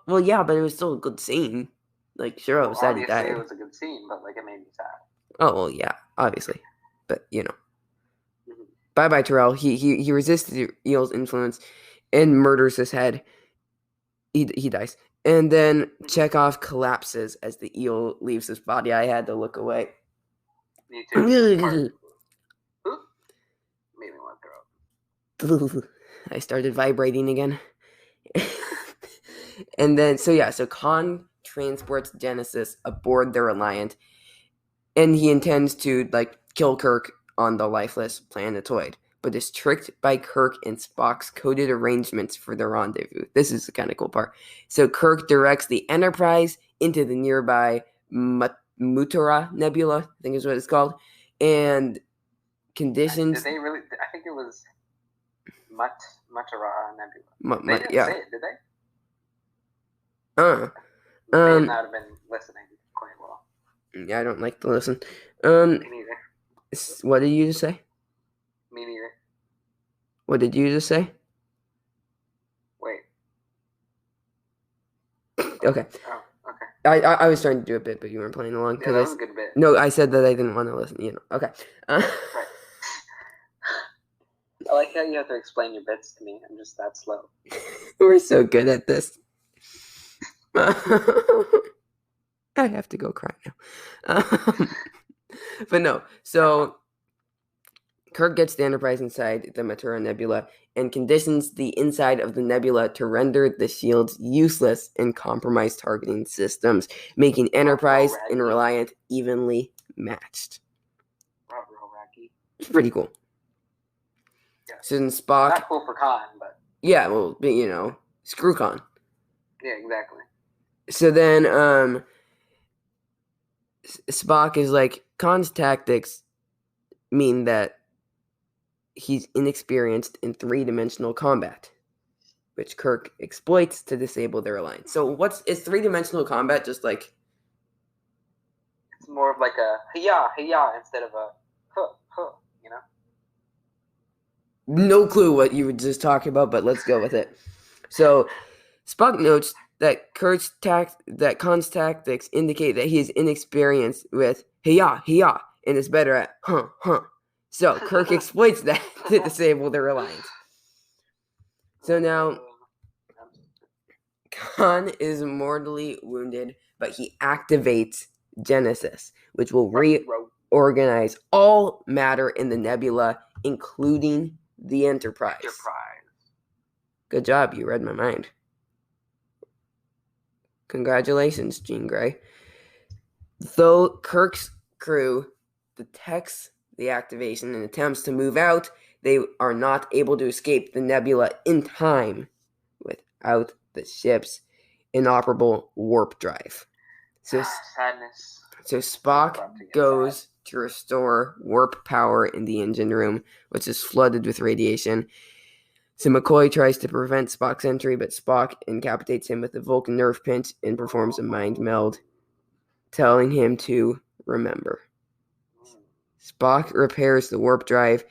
Speaker 1: Well, yeah, but it was still a good scene. Like, sure, I was sad he died.
Speaker 2: Obviously, it was a good scene, but like it made me sad.
Speaker 1: Oh well, yeah, obviously, but
Speaker 2: Mhm.
Speaker 1: Bye, Tyrell. He resists the eel's influence and murders his head. He dies, and then Chekhov collapses as the eel leaves his body. I had to look away.
Speaker 2: Me too. Made me want to throw up.
Speaker 1: I started vibrating again. And then, so Khan transports Genesis aboard the Reliant, and he intends to, kill Kirk on the lifeless planetoid, but is tricked by Kirk and Spock's coded arrangements for the rendezvous. This is the kind of cool part. So Kirk directs the Enterprise into the nearby Mutara Nebula, I think is what it's called, and conditions...
Speaker 2: Did they really... I think it was Mutara Nebula. They didn't say it, did they? They may not have been listening quite well.
Speaker 1: Yeah, I don't like to listen.
Speaker 2: Me neither.
Speaker 1: What did you just say?
Speaker 2: Me neither.
Speaker 1: What did you just say?
Speaker 2: Wait.
Speaker 1: Okay.
Speaker 2: Oh, okay.
Speaker 1: I was trying to do a bit, but you weren't playing along.
Speaker 2: Yeah, that was a good bit.
Speaker 1: No, I said that I didn't want to listen. Okay.
Speaker 2: Right. I like how you have to explain your bits to me. I'm just that slow.
Speaker 1: We're so good at this. I have to go cry now. But no, so Kirk gets the Enterprise inside the Mutara Nebula and conditions the inside of the nebula to render the shields useless and compromise targeting systems, making Enterprise and Reliant evenly matched. It's pretty cool.
Speaker 2: Yeah.
Speaker 1: So then Spock...
Speaker 2: Not cool for Khan, but...
Speaker 1: Yeah, well, screw Khan.
Speaker 2: Yeah, exactly.
Speaker 1: So then, Spock is like, Khan's tactics mean that he's inexperienced in three-dimensional combat, which Kirk exploits to disable their alliance. So is three-dimensional combat just like...
Speaker 2: It's more of like a hiya instead of a huh, you know?
Speaker 1: No clue what you were just talking about, but let's go with it. So, Spock notes that Khan's tactics indicate that he is inexperienced with hiya, and is better at huh. So Kirk exploits that to disable their alliance. So now, Khan is mortally wounded, but he activates Genesis, which will reorganize all matter in the nebula, including the Enterprise. Good job, you read my mind. Congratulations, Jean Grey. Though Kirk's crew detects the activation and attempts to move out, they are not able to escape the nebula in time without the ship's inoperable warp drive.
Speaker 2: Sadness.
Speaker 1: So Spock goes to restore warp power in the engine room, which is flooded with radiation. So McCoy tries to prevent Spock's entry, but Spock incapacitates him with a Vulcan nerve pinch and performs a mind meld, telling him to remember. Spock repairs the warp drive.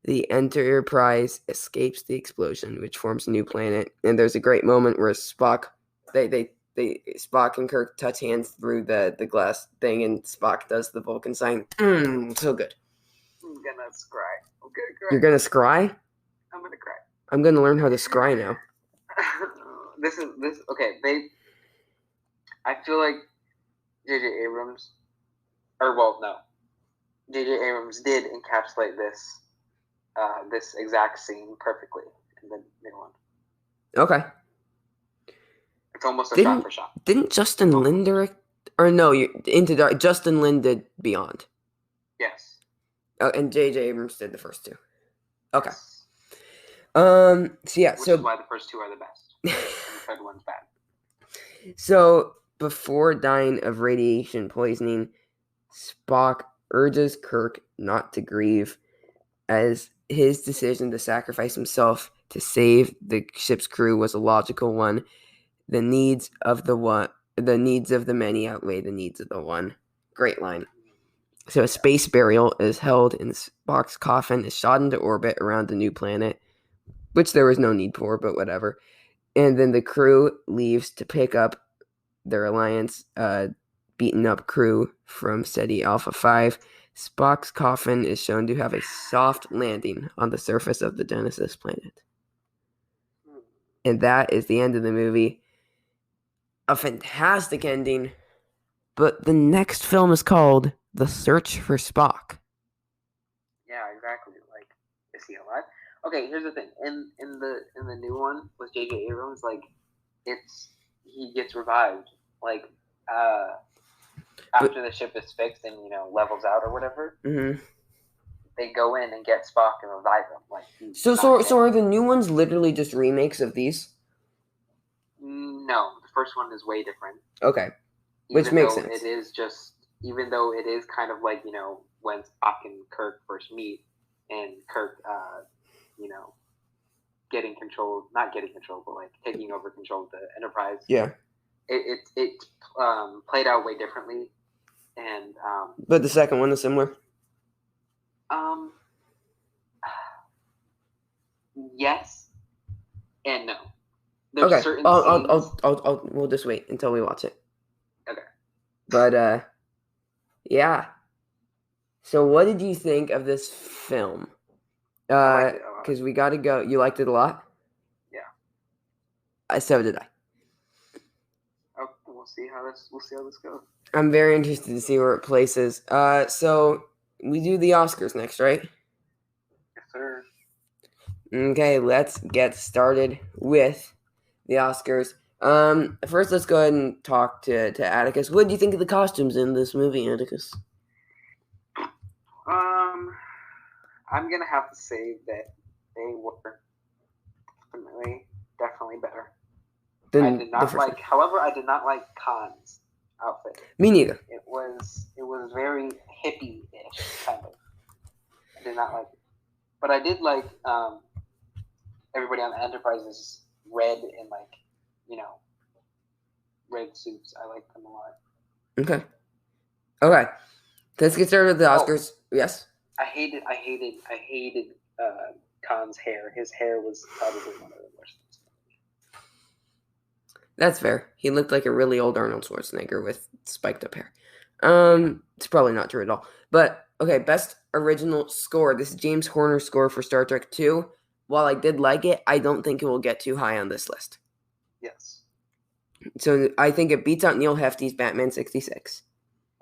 Speaker 1: The Enterprise escapes the explosion, which forms a new planet. And there's a great moment where Spock and Kirk touch hands through the glass thing, and Spock does the Vulcan sign. So good.
Speaker 2: I'm gonna scry.
Speaker 1: You're gonna scry?
Speaker 2: I'm gonna cry.
Speaker 1: I'm gonna learn how to scry now.
Speaker 2: This. Okay, I feel like J.J. Abrams, J.J. Abrams did encapsulate this exact scene perfectly in the new one.
Speaker 1: Okay.
Speaker 2: It's almost a shot for shot.
Speaker 1: Didn't Justin Lin direct? Or no, Justin Lin did Beyond.
Speaker 2: Yes.
Speaker 1: Oh, and J.J. Abrams did the first two. Okay.
Speaker 2: Yes.
Speaker 1: So yeah,
Speaker 2: Which is why the first two are the best. And the third one's bad.
Speaker 1: So before dying of radiation poisoning, Spock urges Kirk not to grieve, as his decision to sacrifice himself to save the ship's crew was a logical one. The needs of the many outweigh the needs of the one. Great line. So a space burial is held in Spock's coffin, is shot into orbit around the new planet, which there was no need for, but whatever. And then the crew leaves to pick up their Alliance beaten up crew from SETI Alpha 5. Spock's coffin is shown to have a soft landing on the surface of the Genesis planet. And that is the end of the movie. A fantastic ending. But the next film is called The Search for Spock.
Speaker 2: Yeah, exactly. Like, is he alive? Okay, here's the thing. In the new one with J.J. Abrams, like, he gets revived. Like, after the ship is fixed and levels out or whatever, they go in and get Spock and revive him. Like,
Speaker 1: so are the new ones literally just remakes of these?
Speaker 2: No, the first one is way different.
Speaker 1: Okay, which makes sense.
Speaker 2: It is just, even though it is kind of like when Spock and Kirk first meet, and Kirk, not getting control, but like taking over control of the Enterprise.
Speaker 1: Yeah.
Speaker 2: It played out way differently, and
Speaker 1: but the second one is similar.
Speaker 2: Yes, and no.
Speaker 1: There's okay. We'll just wait until we watch it.
Speaker 2: Okay.
Speaker 1: But yeah. So what did you think of this film? Because we got to go. You liked it a lot? Yeah. So did I.
Speaker 2: Okay, we'll see how this goes.
Speaker 1: I'm very interested to see where it places. So we do the Oscars next, right?
Speaker 2: Yes, sir.
Speaker 1: Okay, let's get started with the Oscars. First, let's go ahead and talk to Atticus. What do you think of the costumes in this movie, Atticus?
Speaker 2: I'm gonna have to say that they were definitely better. I did not like. However, I did not like Khan's outfit.
Speaker 1: Me neither.
Speaker 2: It was very hippie-ish kind of. I did not like it, but I did like everybody on the Enterprise's red and red suits. I like them a lot.
Speaker 1: Okay. Let's get started with the Oscars. Yes.
Speaker 2: I hated Khan's hair. His hair was probably one of the worst things.
Speaker 1: That's fair. He looked like a really old Arnold Schwarzenegger with spiked up hair. It's probably not true at all. But okay, best original score. This is James Horner's score for Star Trek 2. While I did like it, I don't think it will get too high on this list.
Speaker 2: Yes.
Speaker 1: So I think it beats out Neil Hefti's Batman 66.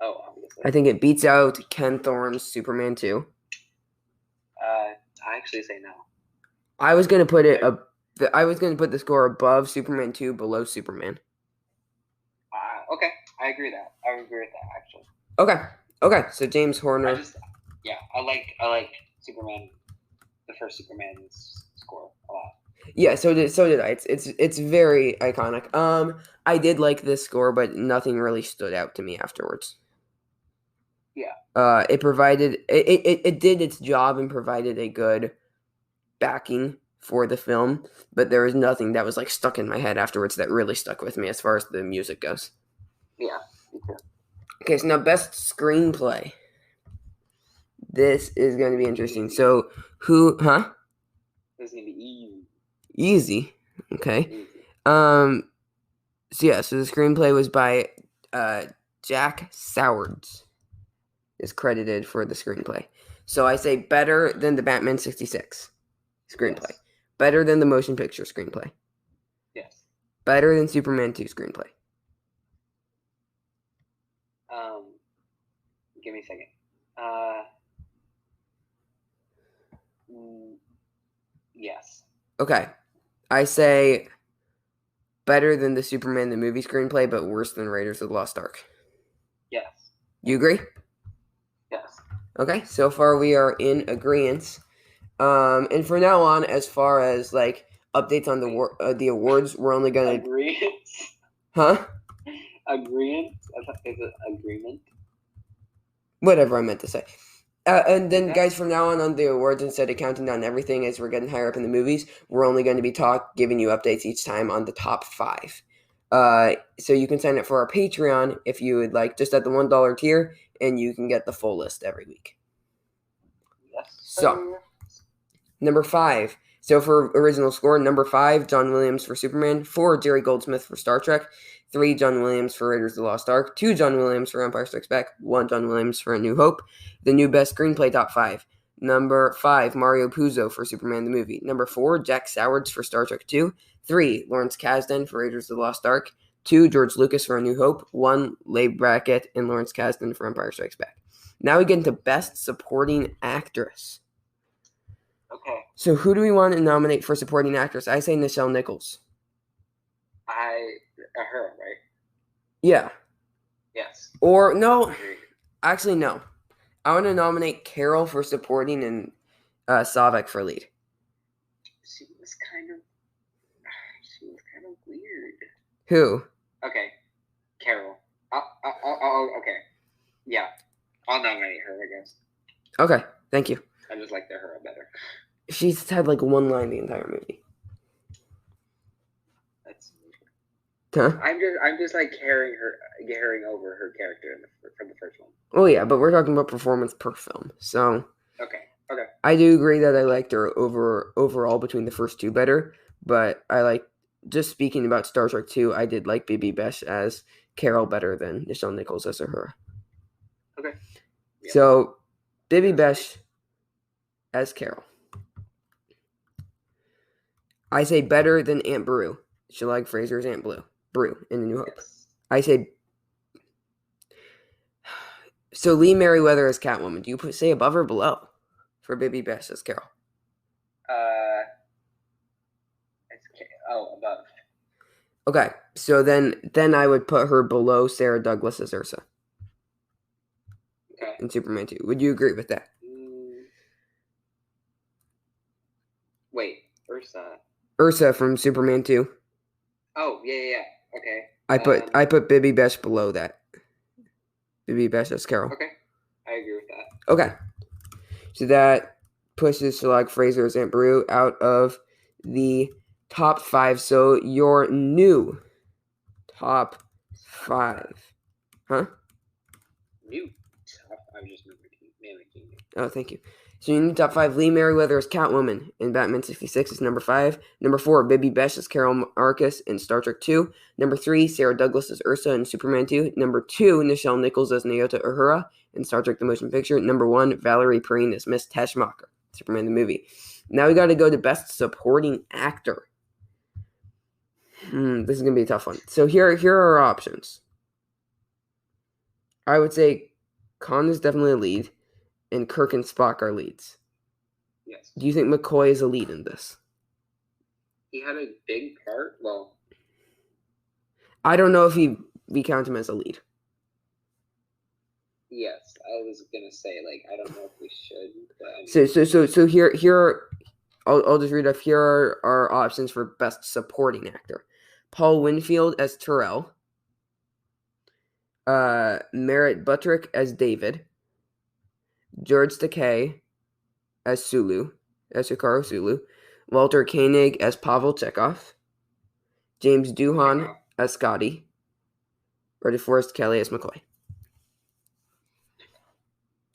Speaker 2: Oh, obviously.
Speaker 1: I think it beats out Ken Thorne's Superman 2.
Speaker 2: I actually say no.
Speaker 1: I was gonna put it I was gonna put the score above Superman 2, below Superman.
Speaker 2: Okay, I agree with that actually.
Speaker 1: Okay. So James Horner.
Speaker 2: I like Superman, the first Superman's score a lot.
Speaker 1: Yeah, so did I. It's very iconic. I did like this score, but nothing really stood out to me afterwards.
Speaker 2: Yeah.
Speaker 1: It provided it did its job and provided a good backing for the film, but there was nothing that was like stuck in my head afterwards that really stuck with me as far as the music goes.
Speaker 2: Yeah, me too.
Speaker 1: Okay, so now best screenplay. This is going to be interesting.
Speaker 2: Easy.
Speaker 1: So who? Huh?
Speaker 2: It's gonna be easy.
Speaker 1: Easy. Okay.
Speaker 2: Easy.
Speaker 1: So the screenplay was by Jack Sowards. Is credited for the screenplay. So I say better than the Batman 66 screenplay. Yes. Better than the motion picture screenplay.
Speaker 2: Yes.
Speaker 1: Better than Superman 2 screenplay.
Speaker 2: Give me a second. Yes.
Speaker 1: Okay. I say better than the Superman the movie screenplay, but worse than Raiders of the Lost Ark.
Speaker 2: Yes.
Speaker 1: You agree?
Speaker 2: Yes.
Speaker 1: Okay, so far we are in agreement. And from now on, as far as like updates on the awards, we're only gonna
Speaker 2: Agreement.
Speaker 1: huh?
Speaker 2: Agreement. I thought it was agreement.
Speaker 1: Whatever I meant to say. And then,
Speaker 2: Okay.
Speaker 1: guys, from now on the awards, instead of counting down everything as we're getting higher up in the movies, we're only going to be giving you updates each time on the top 5. So you can sign up for our Patreon if you would like, just at the $1 tier, and you can get the full list every week.
Speaker 2: Yes.
Speaker 1: So, number 5. So for original score, number 5, John Williams for Superman. 4, Jerry Goldsmith for Star Trek. 3, John Williams for Raiders of the Lost Ark. 2, John Williams for Empire Strikes Back. 1, John Williams for A New Hope. The new best screenplay top 5. Number 5, Mario Puzo for Superman the movie. Number 4, Jack Sowards for Star Trek 2. 3, Lawrence Kasdan for Raiders of the Lost Ark. 2, George Lucas for A New Hope. 1, Leigh Brackett and Lawrence Kasdan for Empire Strikes Back. Now we get into Best Supporting Actress.
Speaker 2: Okay.
Speaker 1: So who do we want to nominate for supporting actress? I say Nichelle Nichols.
Speaker 2: Her, right?
Speaker 1: Yeah.
Speaker 2: Yes.
Speaker 1: Or no, actually no. I want to nominate Carol for supporting and Savik for lead.
Speaker 2: She was kind of weird.
Speaker 1: Who?
Speaker 2: Okay, Carol. Okay. Yeah, I'll nominate her, I guess.
Speaker 1: Okay, thank you.
Speaker 2: I just like her better.
Speaker 1: She's had like one line the entire movie.
Speaker 2: That's.
Speaker 1: Huh?
Speaker 2: I'm just like carrying over her character from the first one.
Speaker 1: Oh yeah, but we're talking about performance per film, so.
Speaker 2: Okay.
Speaker 1: I do agree that I liked her overall between the first two better, but I like, just speaking about Star Trek 2, I did like Bibi Besh as Carol better than Nichelle Nichols as Uhura.
Speaker 2: Okay. Yeah.
Speaker 1: So, Bibi Besh as Carol. I say better than Aunt Beru. Shalag Fraser's Aunt Beru in A New Hope.
Speaker 2: Yes.
Speaker 1: I say. So Lee Merriweather as Catwoman. Do you say above or below for Bibi Besh as Carol?
Speaker 2: Above.
Speaker 1: Okay, so then I would put her below Sarah Douglas as Ursa.
Speaker 2: Okay.
Speaker 1: In Superman 2. Would you agree with that?
Speaker 2: Wait, Ursa.
Speaker 1: Ursa from Superman 2.
Speaker 2: Oh, yeah. Okay.
Speaker 1: I put Bibi Besh below that. Bibi Besh as Carol.
Speaker 2: Okay. I agree with that.
Speaker 1: Okay. So that pushes Shalag Fraser as Aunt Beru out of the top 5. So your new top 5. Huh?
Speaker 2: New top. I'm just mimicking you.
Speaker 1: Oh, thank you. So your new top 5, Lee Merriweather as Catwoman in Batman 66 is number 5. Number 4, Bibi Besh as Carol Marcus in Star Trek 2. Number 3, Sarah Douglas as Ursa in Superman 2. Number 2, Nichelle Nichols as Nyota Uhura in Star Trek The Motion Picture. Number 1, Valerie Perrine as Miss Teschmacher, Superman the Movie. Now we got to go to Best Supporting Actor. This is going to be a tough one. So here are our options. I would say Khan is definitely a lead, and Kirk and Spock are leads.
Speaker 2: Yes.
Speaker 1: Do you think McCoy is a lead in this?
Speaker 2: He had a big part. Well,
Speaker 1: I don't know if we count him as a lead.
Speaker 2: Yes, I was gonna say I don't know if we should. But
Speaker 1: So here I'll just read off. Here are our options for Best Supporting Actor: Paul Winfield as Terrell, Merritt Buttrick as David, George Takei as Sulu, as Hikaru Sulu, Walter Koenig as Pavel Chekhov, James Doohan as Scotty, or DeForest Kelly as McCoy.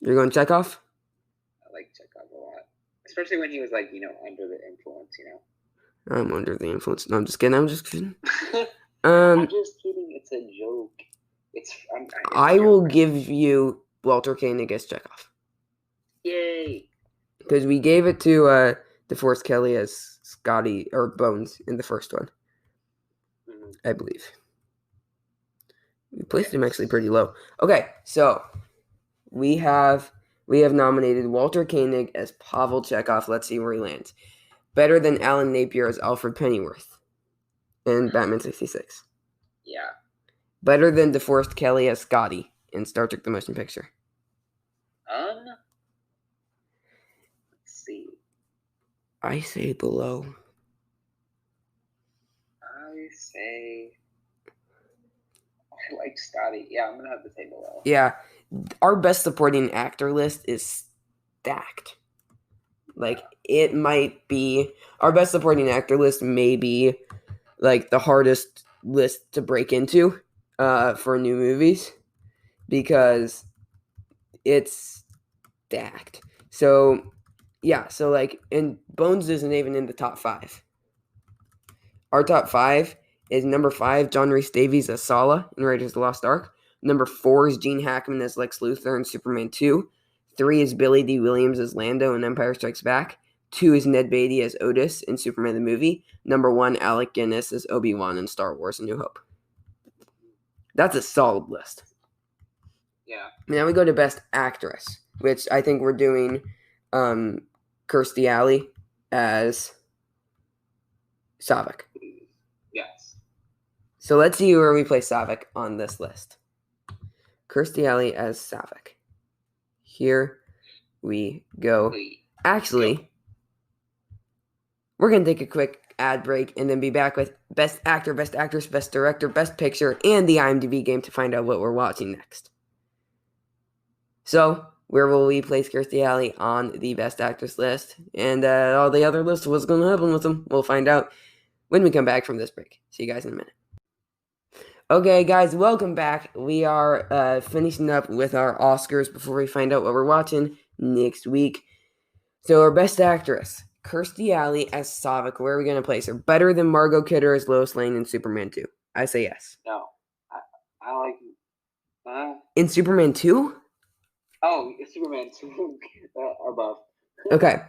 Speaker 1: You're going Chekhov?
Speaker 2: I like Chekhov a lot, especially when he was under the influence.
Speaker 1: I'm under the influence. No, I'm just kidding.
Speaker 2: I'm just kidding. It's a joke.
Speaker 1: I will give you Walter Koenig as Chekhov.
Speaker 2: Yay!
Speaker 1: Because we gave it to DeForest Kelly as Scotty or Bones in the first one, I believe. We placed him actually pretty low. Okay, so we have nominated Walter Koenig as Pavel Chekhov. Let's see where he lands. Better than Alan Napier as Alfred Pennyworth in Batman 66.
Speaker 2: Yeah.
Speaker 1: Better than DeForest Kelly as Scotty in Star Trek The Motion Picture. I say below.
Speaker 2: I say. I like Scotty. Yeah, I'm gonna have to say below.
Speaker 1: Yeah, our best supporting actor list is stacked. Like it might be our best supporting actor list may be like the hardest list to break into for new movies because it's stacked. So yeah, so like and Bones isn't even in the top 5. Our top 5 is number 5, John Rhys Davies as Sala in Raiders of the Lost Ark. Number 4 is Gene Hackman as Lex Luthor in Superman 2. 3 is Billy D. Williams as Lando in Empire Strikes Back. 2 is Ned Beatty as Otis in Superman the Movie. Number 1, Alec Guinness as Obi-Wan in Star Wars A New Hope. That's a solid list.
Speaker 2: Yeah.
Speaker 1: Now we go to Best Actress, which I think we're doing Kirstie Alley as Savik.
Speaker 2: Yes.
Speaker 1: So let's see where we place Savik on this list. Kirstie Alley as Savik. Here we go. Actually, we're going to take a quick ad break and then be back with Best Actor, Best Actress, Best Director, Best Picture, and the IMDb game to find out what we're watching next. So, where will we place Kirstie Alley on the Best Actress list? And all the other lists, what's going to happen with them? We'll find out when we come back from this break. See you guys in a minute. Okay, guys, welcome back. We are finishing up with our Oscars before we find out what we're watching next week. So, our Best Actress, Kirstie Alley as Savik. Where are we going to place her? Better than Margot Kidder as Lois Lane in Superman 2? I say yes.
Speaker 2: No. I like...
Speaker 1: In Superman 2?
Speaker 2: Oh, Superman 2 above.
Speaker 1: Okay.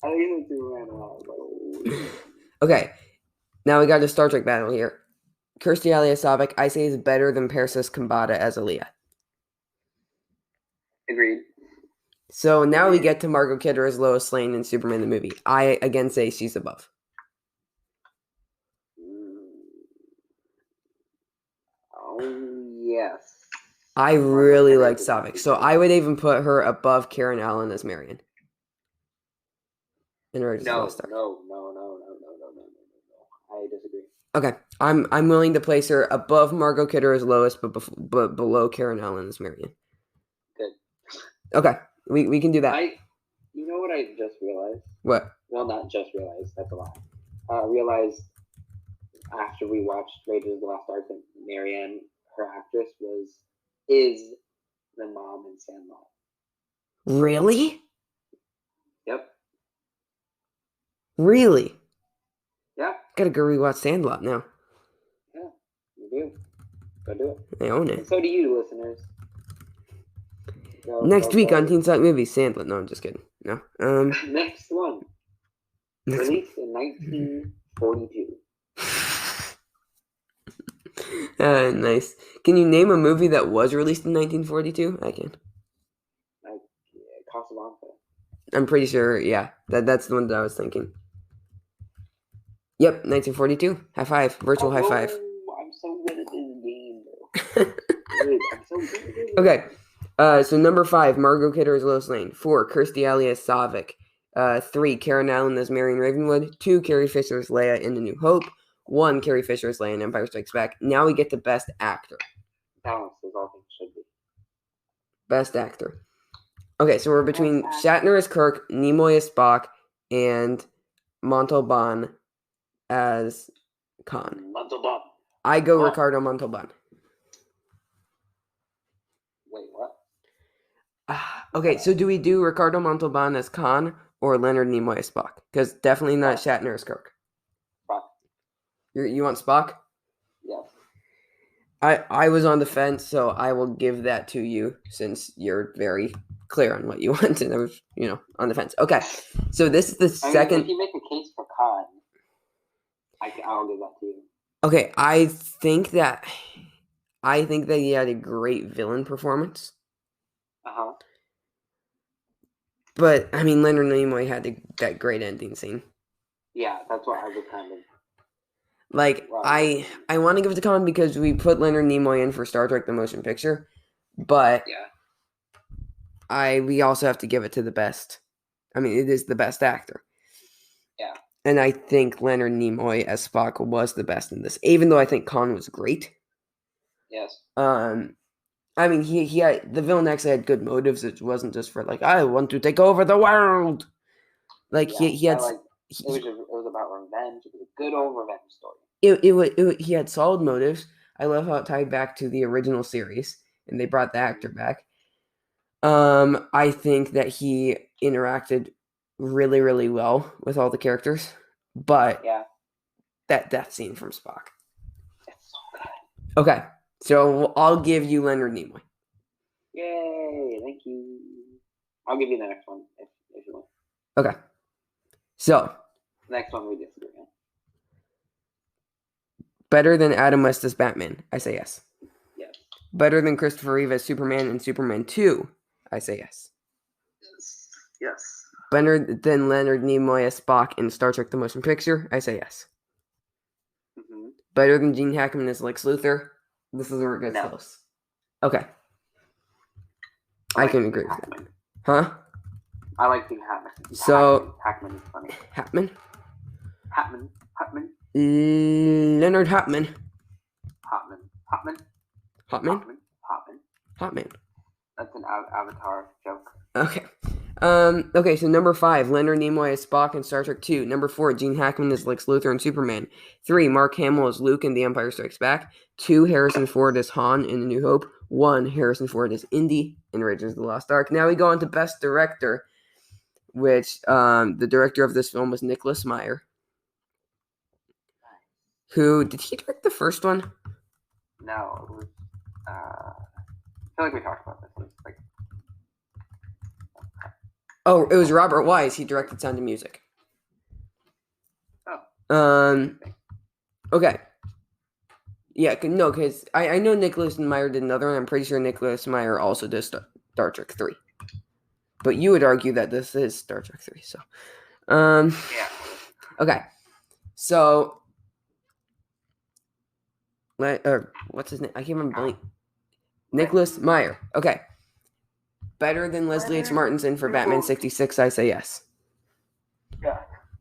Speaker 2: I think it's Superman above.
Speaker 1: Okay. Now we got a Star Trek battle here. Kirstie Alley as Savik, I say is better than Persis Khambatta as Aaliyah.
Speaker 2: Agreed.
Speaker 1: So now we get to Margot Kidder as Lois Lane in Superman the Movie. I again say she's above.
Speaker 2: Oh, yes.
Speaker 1: I really like Savik, so I would even put her above Karen Allen as Marion.
Speaker 2: No. I disagree.
Speaker 1: Okay, I'm willing to place her above Margot Kidder as Lois, but below Karen Allen as Marion.
Speaker 2: Good.
Speaker 1: Okay, we can do that.
Speaker 2: You know what I just realized?
Speaker 1: What?
Speaker 2: Well, not just realized. That's a lie. Realized after we watched Raiders of the Lost Ark that Marianne, her actress, is the mom in Sandlot.
Speaker 1: Really?
Speaker 2: Yep.
Speaker 1: Really?
Speaker 2: Yeah.
Speaker 1: Gotta go rewatch Sandlot now.
Speaker 2: Yeah, you do. Go do it.
Speaker 1: I own it.
Speaker 2: And so do you, listeners.
Speaker 1: Next week on Teen Suck Movies, Sandlot. No, I'm just kidding. No.
Speaker 2: Next one. Released in 1942.
Speaker 1: Nice. Can you name a movie that was released in 1942? I can.
Speaker 2: Casablanca.
Speaker 1: I'm pretty sure, yeah. That's the one that I was thinking. Yep, 1942. High five. Virtual high five.
Speaker 2: I'm so good at this game, though. Dude, I'm so good at this game.
Speaker 1: Okay. So number 5, Margot Kidder as Lois Lane. 4, Kirstie Alley as Savik. 3, Karen Allen as Marion Ravenwood. 2, Carrie Fisher as Leia in A New Hope. 1, Carrie Fisher as Leia in Empire Strikes Back. Now we get to Best Actor.
Speaker 2: Balance is all things should be.
Speaker 1: Best Actor. Okay, so we're between Shatner as Kirk, Nimoy as Spock, and Montalban as Khan.
Speaker 2: Montalban.
Speaker 1: I go Ricardo Montalban.
Speaker 2: Wait, what?
Speaker 1: Okay, so do we do Ricardo Montalban as Khan or Leonard Nimoy as Spock? Because definitely not Shatner as Kirk.
Speaker 2: Spock.
Speaker 1: You want Spock?
Speaker 2: Yes.
Speaker 1: I was on the fence, so I will give that to you since you're very clear on what you want, and I was, on the fence. Okay, so this is the second.
Speaker 2: If you make a case for Khan, I'll give that to you.
Speaker 1: Okay, I think that he had a great villain performance.
Speaker 2: Uh-huh.
Speaker 1: But I mean, Leonard Nimoy had that great ending scene.
Speaker 2: Yeah, that's what I was kind of.
Speaker 1: Like, I want to give it to Khan because we put Leonard Nimoy in for Star Trek: The Motion Picture, but
Speaker 2: yeah,
Speaker 1: we also have to give it to the best. I mean, it is the best actor.
Speaker 2: Yeah.
Speaker 1: And I think Leonard Nimoy as Spock was the best in this, even though I think Khan was great.
Speaker 2: Yes.
Speaker 1: I mean, he had, the villain actually had good motives. It wasn't just for like, I want to take over the world. Like
Speaker 2: Yeah.
Speaker 1: he had,
Speaker 2: it was about revenge. It was a good old revenge story.
Speaker 1: He had solid motives. I love how it tied back to the original series, and they brought the actor back. I think that he interacted really, really well with all the characters, but
Speaker 2: Yeah.
Speaker 1: that death scene from Spock.
Speaker 2: It's so good.
Speaker 1: Okay, so I'll give you Leonard Nimoy.
Speaker 2: Yay! Thank you. I'll give you the next one if you want.
Speaker 1: Okay, so
Speaker 2: Next one we disagree on.
Speaker 1: better than Adam West as Batman? I say yes.
Speaker 2: Yes.
Speaker 1: Better than Christopher Reeve as Superman in Superman 2? I say yes.
Speaker 2: Yes.
Speaker 1: Better than Leonard Nimoy as Spock in Star Trek The Motion Picture? I say yes.
Speaker 2: Mm-hmm.
Speaker 1: Better than Gene Hackman as Lex Luthor? This is where it gets close. Okay. I can agree with that. Huh?
Speaker 2: I like Gene Hackman.
Speaker 1: So
Speaker 2: Hackman is funny.
Speaker 1: Hackman?
Speaker 2: Hackman.
Speaker 1: Leonard Hotman.
Speaker 2: Hotman. That's an Avatar joke.
Speaker 1: Okay. Okay, so number 5, Leonard Nimoy as Spock in Star Trek 2. Number 4, Gene Hackman as Lex Luthor in Superman. 3, Mark Hamill as Luke in The Empire Strikes Back. 2, Harrison Ford as Han in A New Hope. 1, Harrison Ford as Indy in Raiders of the Lost Ark. Now we go on to Best Director, which the director of this film was Nicholas Meyer. Who did he direct the first one?
Speaker 2: No, it was. I feel like we talked about this. It was like.
Speaker 1: Oh, it was Robert Wise. He directed Sound of Music.
Speaker 2: Oh.
Speaker 1: Okay. Yeah, no, because I know Nicholas Meyer did another one. I'm pretty sure Nicholas Meyer also did Star Trek 3. But you would argue that this is Star Trek 3, so.
Speaker 2: Yeah.
Speaker 1: Okay. So. What's his name? I can't remember. Nicholas Meyer. Okay. Better than Leslie H. Martinson for Batman 66, I say yes.
Speaker 2: Yeah.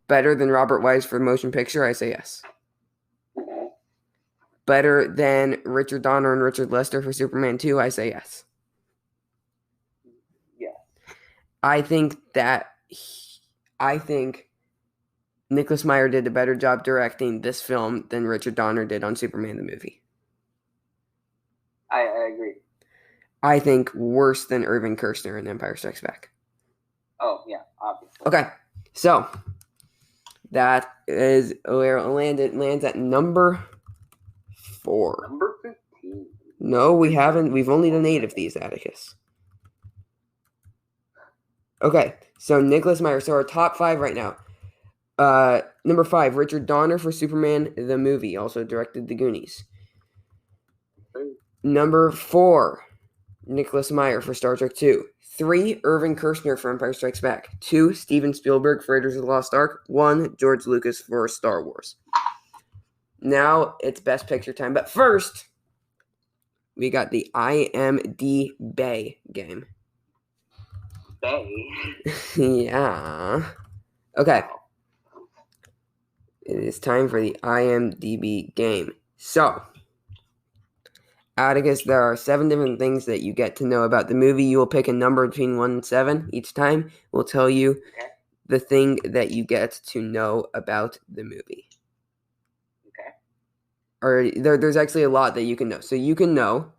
Speaker 1: Better than Robert Wise for Motion Picture, I say yes. Better than Richard Donner and Richard Lester for Superman 2, I say yes.
Speaker 2: Yeah.
Speaker 1: I think Nicholas Meyer did a better job directing this film than Richard Donner did on Superman the movie.
Speaker 2: I agree.
Speaker 1: I think worse than Irving Kershner in Empire Strikes Back.
Speaker 2: Oh, yeah, obviously.
Speaker 1: Okay, so that is where it lands at number 4.
Speaker 2: Number 15.
Speaker 1: No, we haven't. We've only done 8 of these, Atticus. Okay, so Nicholas Meyer. So our top 5 right now. Number 5, Richard Donner for Superman the movie, also directed The Goonies. Number 4, Nicholas Meyer for Star Trek 2. 3, Irving Kershner for Empire Strikes Back. 2, Steven Spielberg for Raiders of the Lost Ark. 1, George Lucas for Star Wars. Now it's Best Picture time, but first, we got the IMDb game.
Speaker 2: Bay?
Speaker 1: Yeah. Okay. It is time for the IMDb game. So, Atticus, there are 7 different things that you get to know about the movie. You will pick a number between 1 and 7 each time. We'll tell you the thing that you get to know about the movie.
Speaker 2: Okay.
Speaker 1: Or there's actually a lot that you can know. So you can know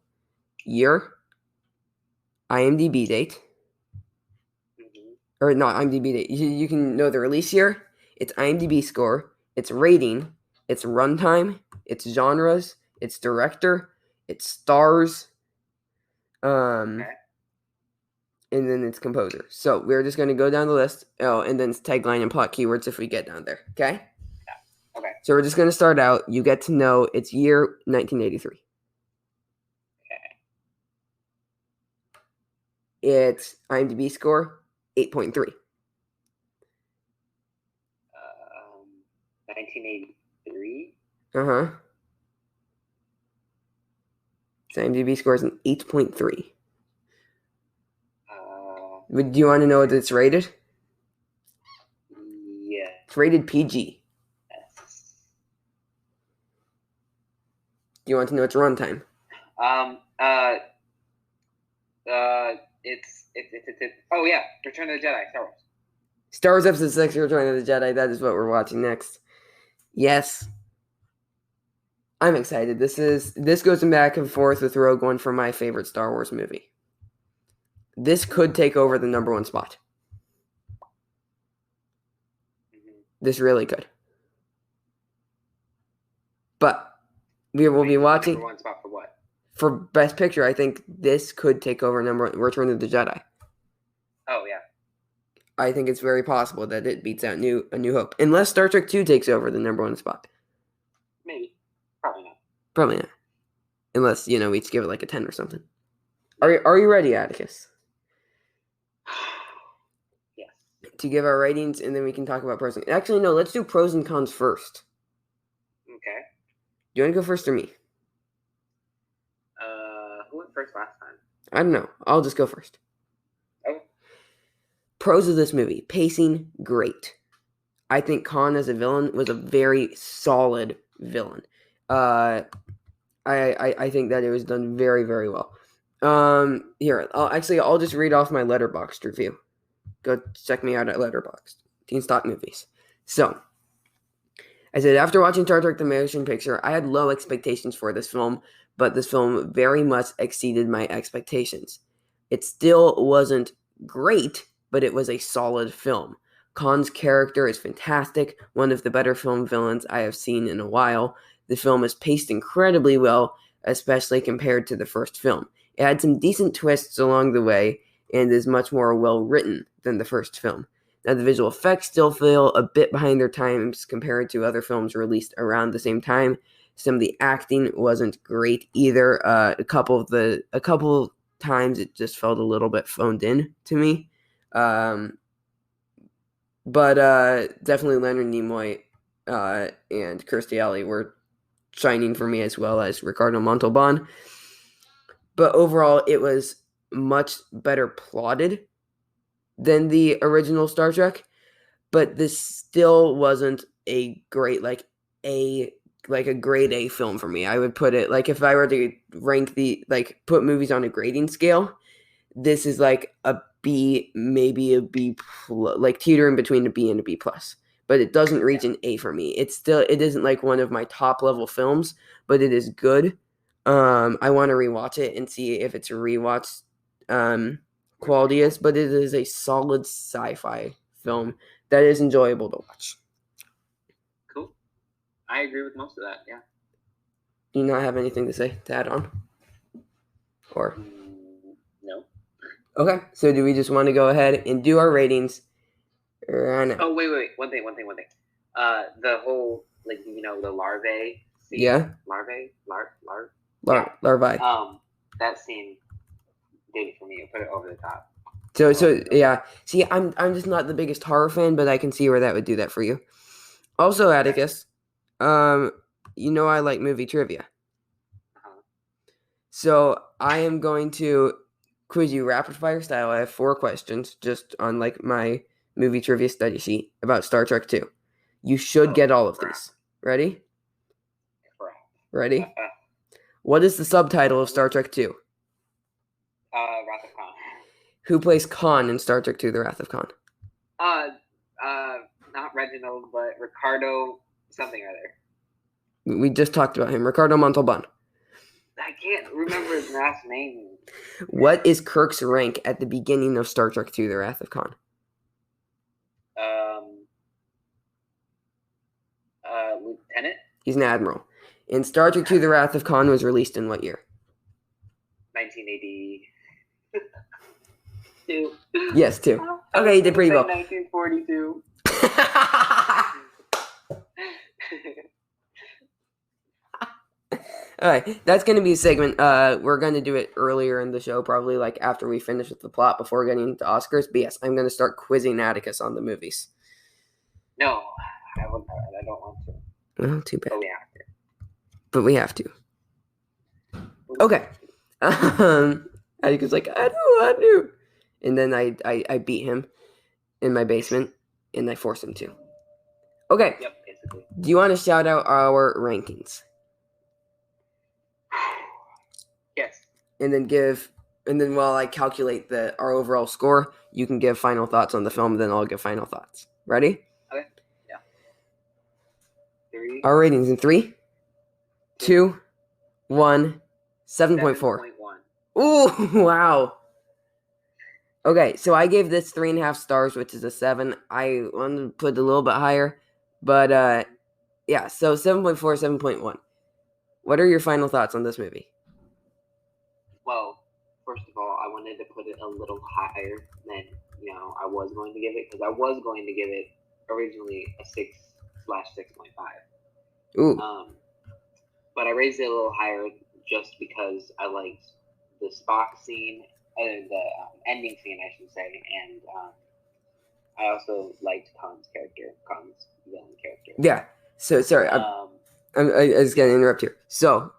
Speaker 1: year, IMDb date, or not IMDb date. You can know the release year, its IMDb score, its rating, its runtime, its genres, its director, its stars, and then its composer. So we're just going to go down the list. Oh, and then its tagline and plot keywords if we get down there. Okay?
Speaker 2: Yeah. Okay.
Speaker 1: So we're just going to start out. You get to know its year, 1983. Its IMDb score, 8.3.
Speaker 2: 1983?
Speaker 1: Uh-huh. Its IMDb score is an 8.3. Do you want to know what it's rated?
Speaker 2: Yeah.
Speaker 1: It's rated PG.
Speaker 2: Yes.
Speaker 1: Do you want to know its runtime?
Speaker 2: It's oh yeah, Return of the Jedi, Star Wars.
Speaker 1: Star Wars Episode 6, Return of the Jedi. That is what we're watching next. Yes. I'm excited. This goes back and forth with Rogue One for my favorite Star Wars movie. This could take over the number one spot.
Speaker 2: Mm-hmm.
Speaker 1: This really could. But we will be watching.
Speaker 2: Number one spot for what?
Speaker 1: For Best Picture, I think this could take over Return of the Jedi.
Speaker 2: Oh yeah.
Speaker 1: I think it's very possible that it beats out A New Hope, unless Star Trek 2 takes over the number one spot.
Speaker 2: Maybe. Probably not.
Speaker 1: Probably not. Unless, we each give it like a 10 or something. Are you ready, Atticus?
Speaker 2: Yes.
Speaker 1: To give our ratings, and then we can talk about pros. Actually, no, let's do pros and cons first.
Speaker 2: Okay.
Speaker 1: Do you want to go first or me?
Speaker 2: Who went first last time?
Speaker 1: I don't know. I'll just go first.
Speaker 2: Oh.
Speaker 1: Pros of this movie. Pacing, great. I think Khan as a villain was a very solid villain. I think that it was done very, very well. Here, I'll just read off my Letterboxd review. Go check me out at Letterboxd. Teen Stock Movies. So, I said, after watching Star Trek The Motion Picture, I had low expectations for this film, but this film very much exceeded my expectations. It still wasn't great, but it was a solid film. Khan's character is fantastic, one of the better film villains I have seen in a while. The film is paced incredibly well, especially compared to the first film. It had some decent twists along the way, and is much more well-written than the first film. Now, the visual effects still feel a bit behind their times compared to other films released around the same time. Some of the acting wasn't great either. A couple times it just felt a little bit phoned in to me. But definitely Leonard Nimoy and Kirstie Alley were shining for me, as well as Ricardo Montalban. But overall, it was much better plotted than the original Star Trek, but this still wasn't a great a grade A film for me. I would put it, if I were to rank put movies on a grading scale, this is like a B, maybe a B, teetering between a B and a B plus. But it doesn't reach an A for me. It isn't like one of my top level films, but it is good. I want to rewatch it and see if it's a rewatch quality is, but it is a solid sci-fi film that is enjoyable to watch.
Speaker 2: Cool. I agree with most of that, yeah.
Speaker 1: Do you not have anything to say to add on? Or?
Speaker 2: No.
Speaker 1: Okay, so do we just want to go ahead and do our ratings right now?
Speaker 2: Oh, wait. One thing. The whole, the larvae scene.
Speaker 1: Yeah?
Speaker 2: Larvae?
Speaker 1: Larvae.
Speaker 2: That scene did it for me. I put it over the top.
Speaker 1: So yeah. See, I'm just not the biggest horror fan, but I can see where that would do that for you. Also, Atticus, I like movie trivia.
Speaker 2: Uh-huh.
Speaker 1: So I am going to quiz you rapid fire style. I have 4 questions just on my movie trivia study sheet about Star Trek 2. You should get all of these. Ready? Ready? What is the subtitle of Star Trek 2?
Speaker 2: Wrath of Khan.
Speaker 1: Who plays Khan in Star Trek 2: The Wrath of Khan?
Speaker 2: Not Reginald, but Ricardo something or other.
Speaker 1: We just talked about him. Ricardo Montalban.
Speaker 2: I can't remember his last name.
Speaker 1: What is Kirk's rank at the beginning of Star Trek 2: The Wrath of Khan?
Speaker 2: Lieutenant?
Speaker 1: He's an admiral. And Star Trek 2: The Wrath of Khan was released in what year?
Speaker 2: 1982.
Speaker 1: Yes, 2. Okay, you did pretty well.
Speaker 2: 1942.
Speaker 1: All right, that's going to be a segment. We're going to do it earlier in the show, probably after we finish with the plot before getting into Oscars. But yes, I'm going to start quizzing Atticus on the movies.
Speaker 2: No, I don't want to.
Speaker 1: Well, too bad.
Speaker 2: But we have to.
Speaker 1: Okay. Atticus like, I do. And then I beat him in my basement, and I forced him to. Okay.
Speaker 2: Yep, basically.
Speaker 1: Do you want to shout out our rankings?
Speaker 2: Yes.
Speaker 1: And then while I calculate our overall score, you can give final thoughts on the film, then I'll give final thoughts. Ready?
Speaker 2: Okay. Yeah. 3.
Speaker 1: Our ratings in 3, 2, 1, 7.4.
Speaker 2: 7.1.
Speaker 1: Ooh, wow. Okay, so I gave this 3.5 stars, which is a 7. I wanted to put it a little bit higher, but yeah, so 7.4, 7.1. What are your final thoughts on this movie?
Speaker 2: Well, first of all, I wanted to put it a little higher than I was going to give it, because I was going to give it originally a 6/6.5.
Speaker 1: Ooh.
Speaker 2: But I raised it a little higher just because I liked the Spock scene, the ending scene, I should say, and I also liked Khan's villain character.
Speaker 1: Yeah. So sorry, I was going to interrupt here. So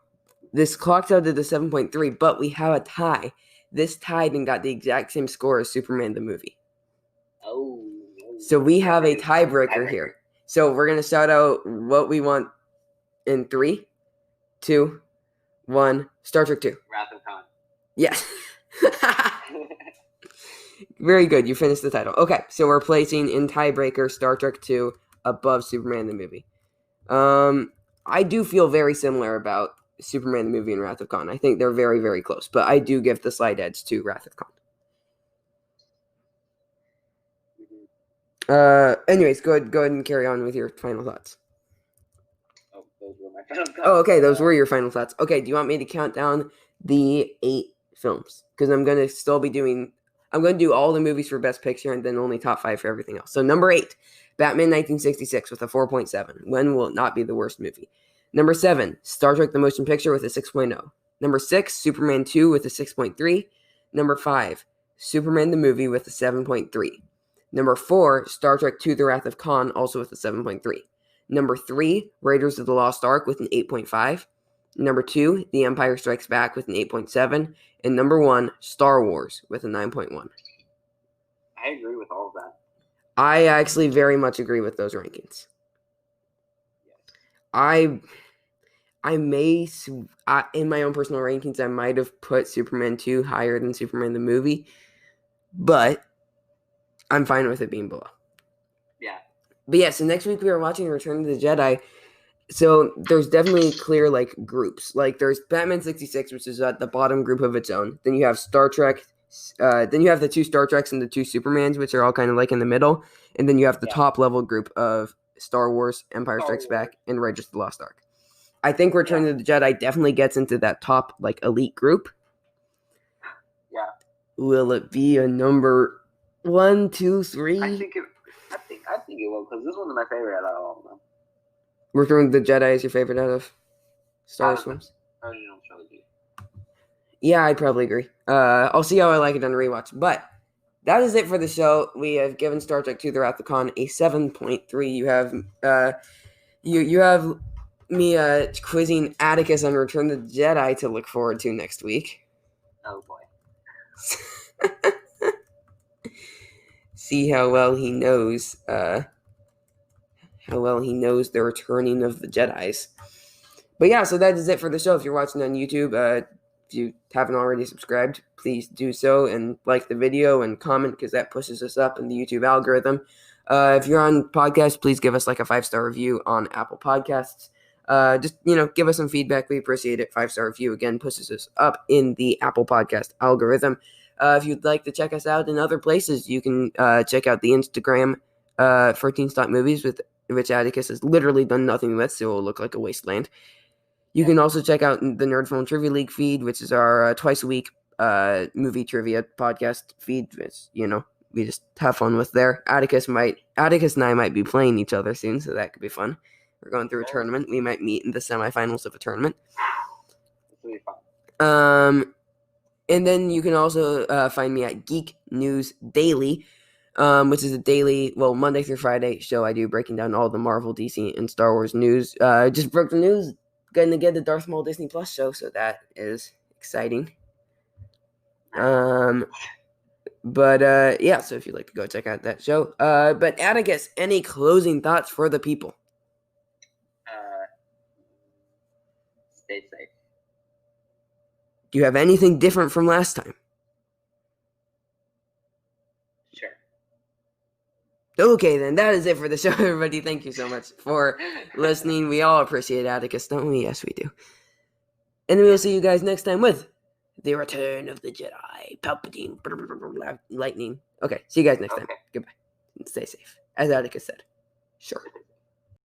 Speaker 1: this clocks out at the 7.3, but we have a tie. This tied and got the exact same score as Superman the movie.
Speaker 2: Oh.
Speaker 1: So we have a tiebreaker here. So we're going to shout out what we want in 3, 2, 1. Star Trek 2.
Speaker 2: Wrath of Khan.
Speaker 1: Yes. Very good. You finished the title. Okay, so we're placing in tiebreaker Star Trek 2 above Superman the movie. I do feel very similar about Superman the movie and Wrath of Khan. I think they're very, very close, but I do give the slight edge to Wrath of Khan. Anyways, go ahead and carry on with your final thoughts.
Speaker 2: Oh, those were my final thoughts.
Speaker 1: Oh, okay, those were your final thoughts. Okay, do you want me to count down the 8 films? Because I'm going to do all the movies for Best Picture and then only top 5 for everything else. So number 8, Batman 1966 with a 4.7. When will it not be the worst movie? Number 7, Star Trek the Motion Picture with a 6.0. Number 6, Superman 2 with a 6.3. Number 5, Superman the Movie with a 7.3. Number 4, Star Trek II The Wrath of Khan, also with a 7.3. Number 3, Raiders of the Lost Ark with an 8.5. Number 2, The Empire Strikes Back with an 8.7. And number 1, Star Wars with a 9.1.
Speaker 2: I agree with all of that.
Speaker 1: I actually very much agree with those rankings. I may, in my own personal rankings, I might have put Superman 2 higher than Superman the movie, but I'm fine with it being below.
Speaker 2: Yeah.
Speaker 1: But yeah, so next week we are watching Return of the Jedi. So there's definitely clear groups. There's Batman 66, which is at the bottom group of its own. Then you have Star Trek. Then you have the 2 Star Treks and the 2 Supermans, which are all kind of in the middle. And then you have the top level group of Star Wars, Empire Strikes Back, and Raiders of the Lost Ark. I think Return of the Jedi definitely gets into that top elite group.
Speaker 2: Yeah.
Speaker 1: Will it be a number 1, 2, 3?
Speaker 2: I think it will, because this one's my favorite out of all of them.
Speaker 1: Return of the Jedi is your favorite out of Star Wars films?
Speaker 2: Original trilogy.
Speaker 1: Yeah, I'd probably agree. I'll see how I like it on rewatch. But that is it for the show. We have given Star Trek II The Wrath of Khan a 7.3. You have you have me quizzing Atticus on Return of the Jedi to look forward to next week.
Speaker 2: Oh boy.
Speaker 1: See how well he knows the returning of the Jedis. But yeah, so that is it for the show. If you're watching on YouTube, if you haven't already subscribed, please do so and like the video and comment, because that pushes us up in the YouTube algorithm. If you're on podcast, please give us a 5-star review on Apple Podcasts. Just give us some feedback. We appreciate it. 5-star review again pushes us up in the Apple Podcast algorithm. If you'd like to check us out in other places, you can check out the Instagram for Teen Stock Movies, with which Atticus has literally done nothing with, so it will look like a wasteland. You can also check out the Nerd Phone Trivia League feed, which is our twice a week movie trivia podcast feed, which we just have fun with there. Atticus and I might be playing each other soon, so that could be fun. We're going through a tournament. We might meet in the semifinals of a tournament.
Speaker 2: It's really fun.
Speaker 1: And then you can also find me at Geek News Daily, which is a daily, Monday through Friday show I do, breaking down all the Marvel, DC, and Star Wars news. Just broke the news, going to get the Darth Maul Disney Plus show, so that is exciting. But yeah, so if you'd like to go check out that show. But Atticus, any closing thoughts for the people?
Speaker 2: Stay safe.
Speaker 1: Do you have anything different from last time?
Speaker 2: Sure.
Speaker 1: Okay, then that is it for the show, everybody. Thank you so much for listening. We all appreciate Atticus, don't we? Yes, we do. And then we'll see you guys next time with The Return of the Jedi. Palpatine. Lightning. Okay, see you guys next time. Goodbye. Stay safe. As Atticus said. Sure.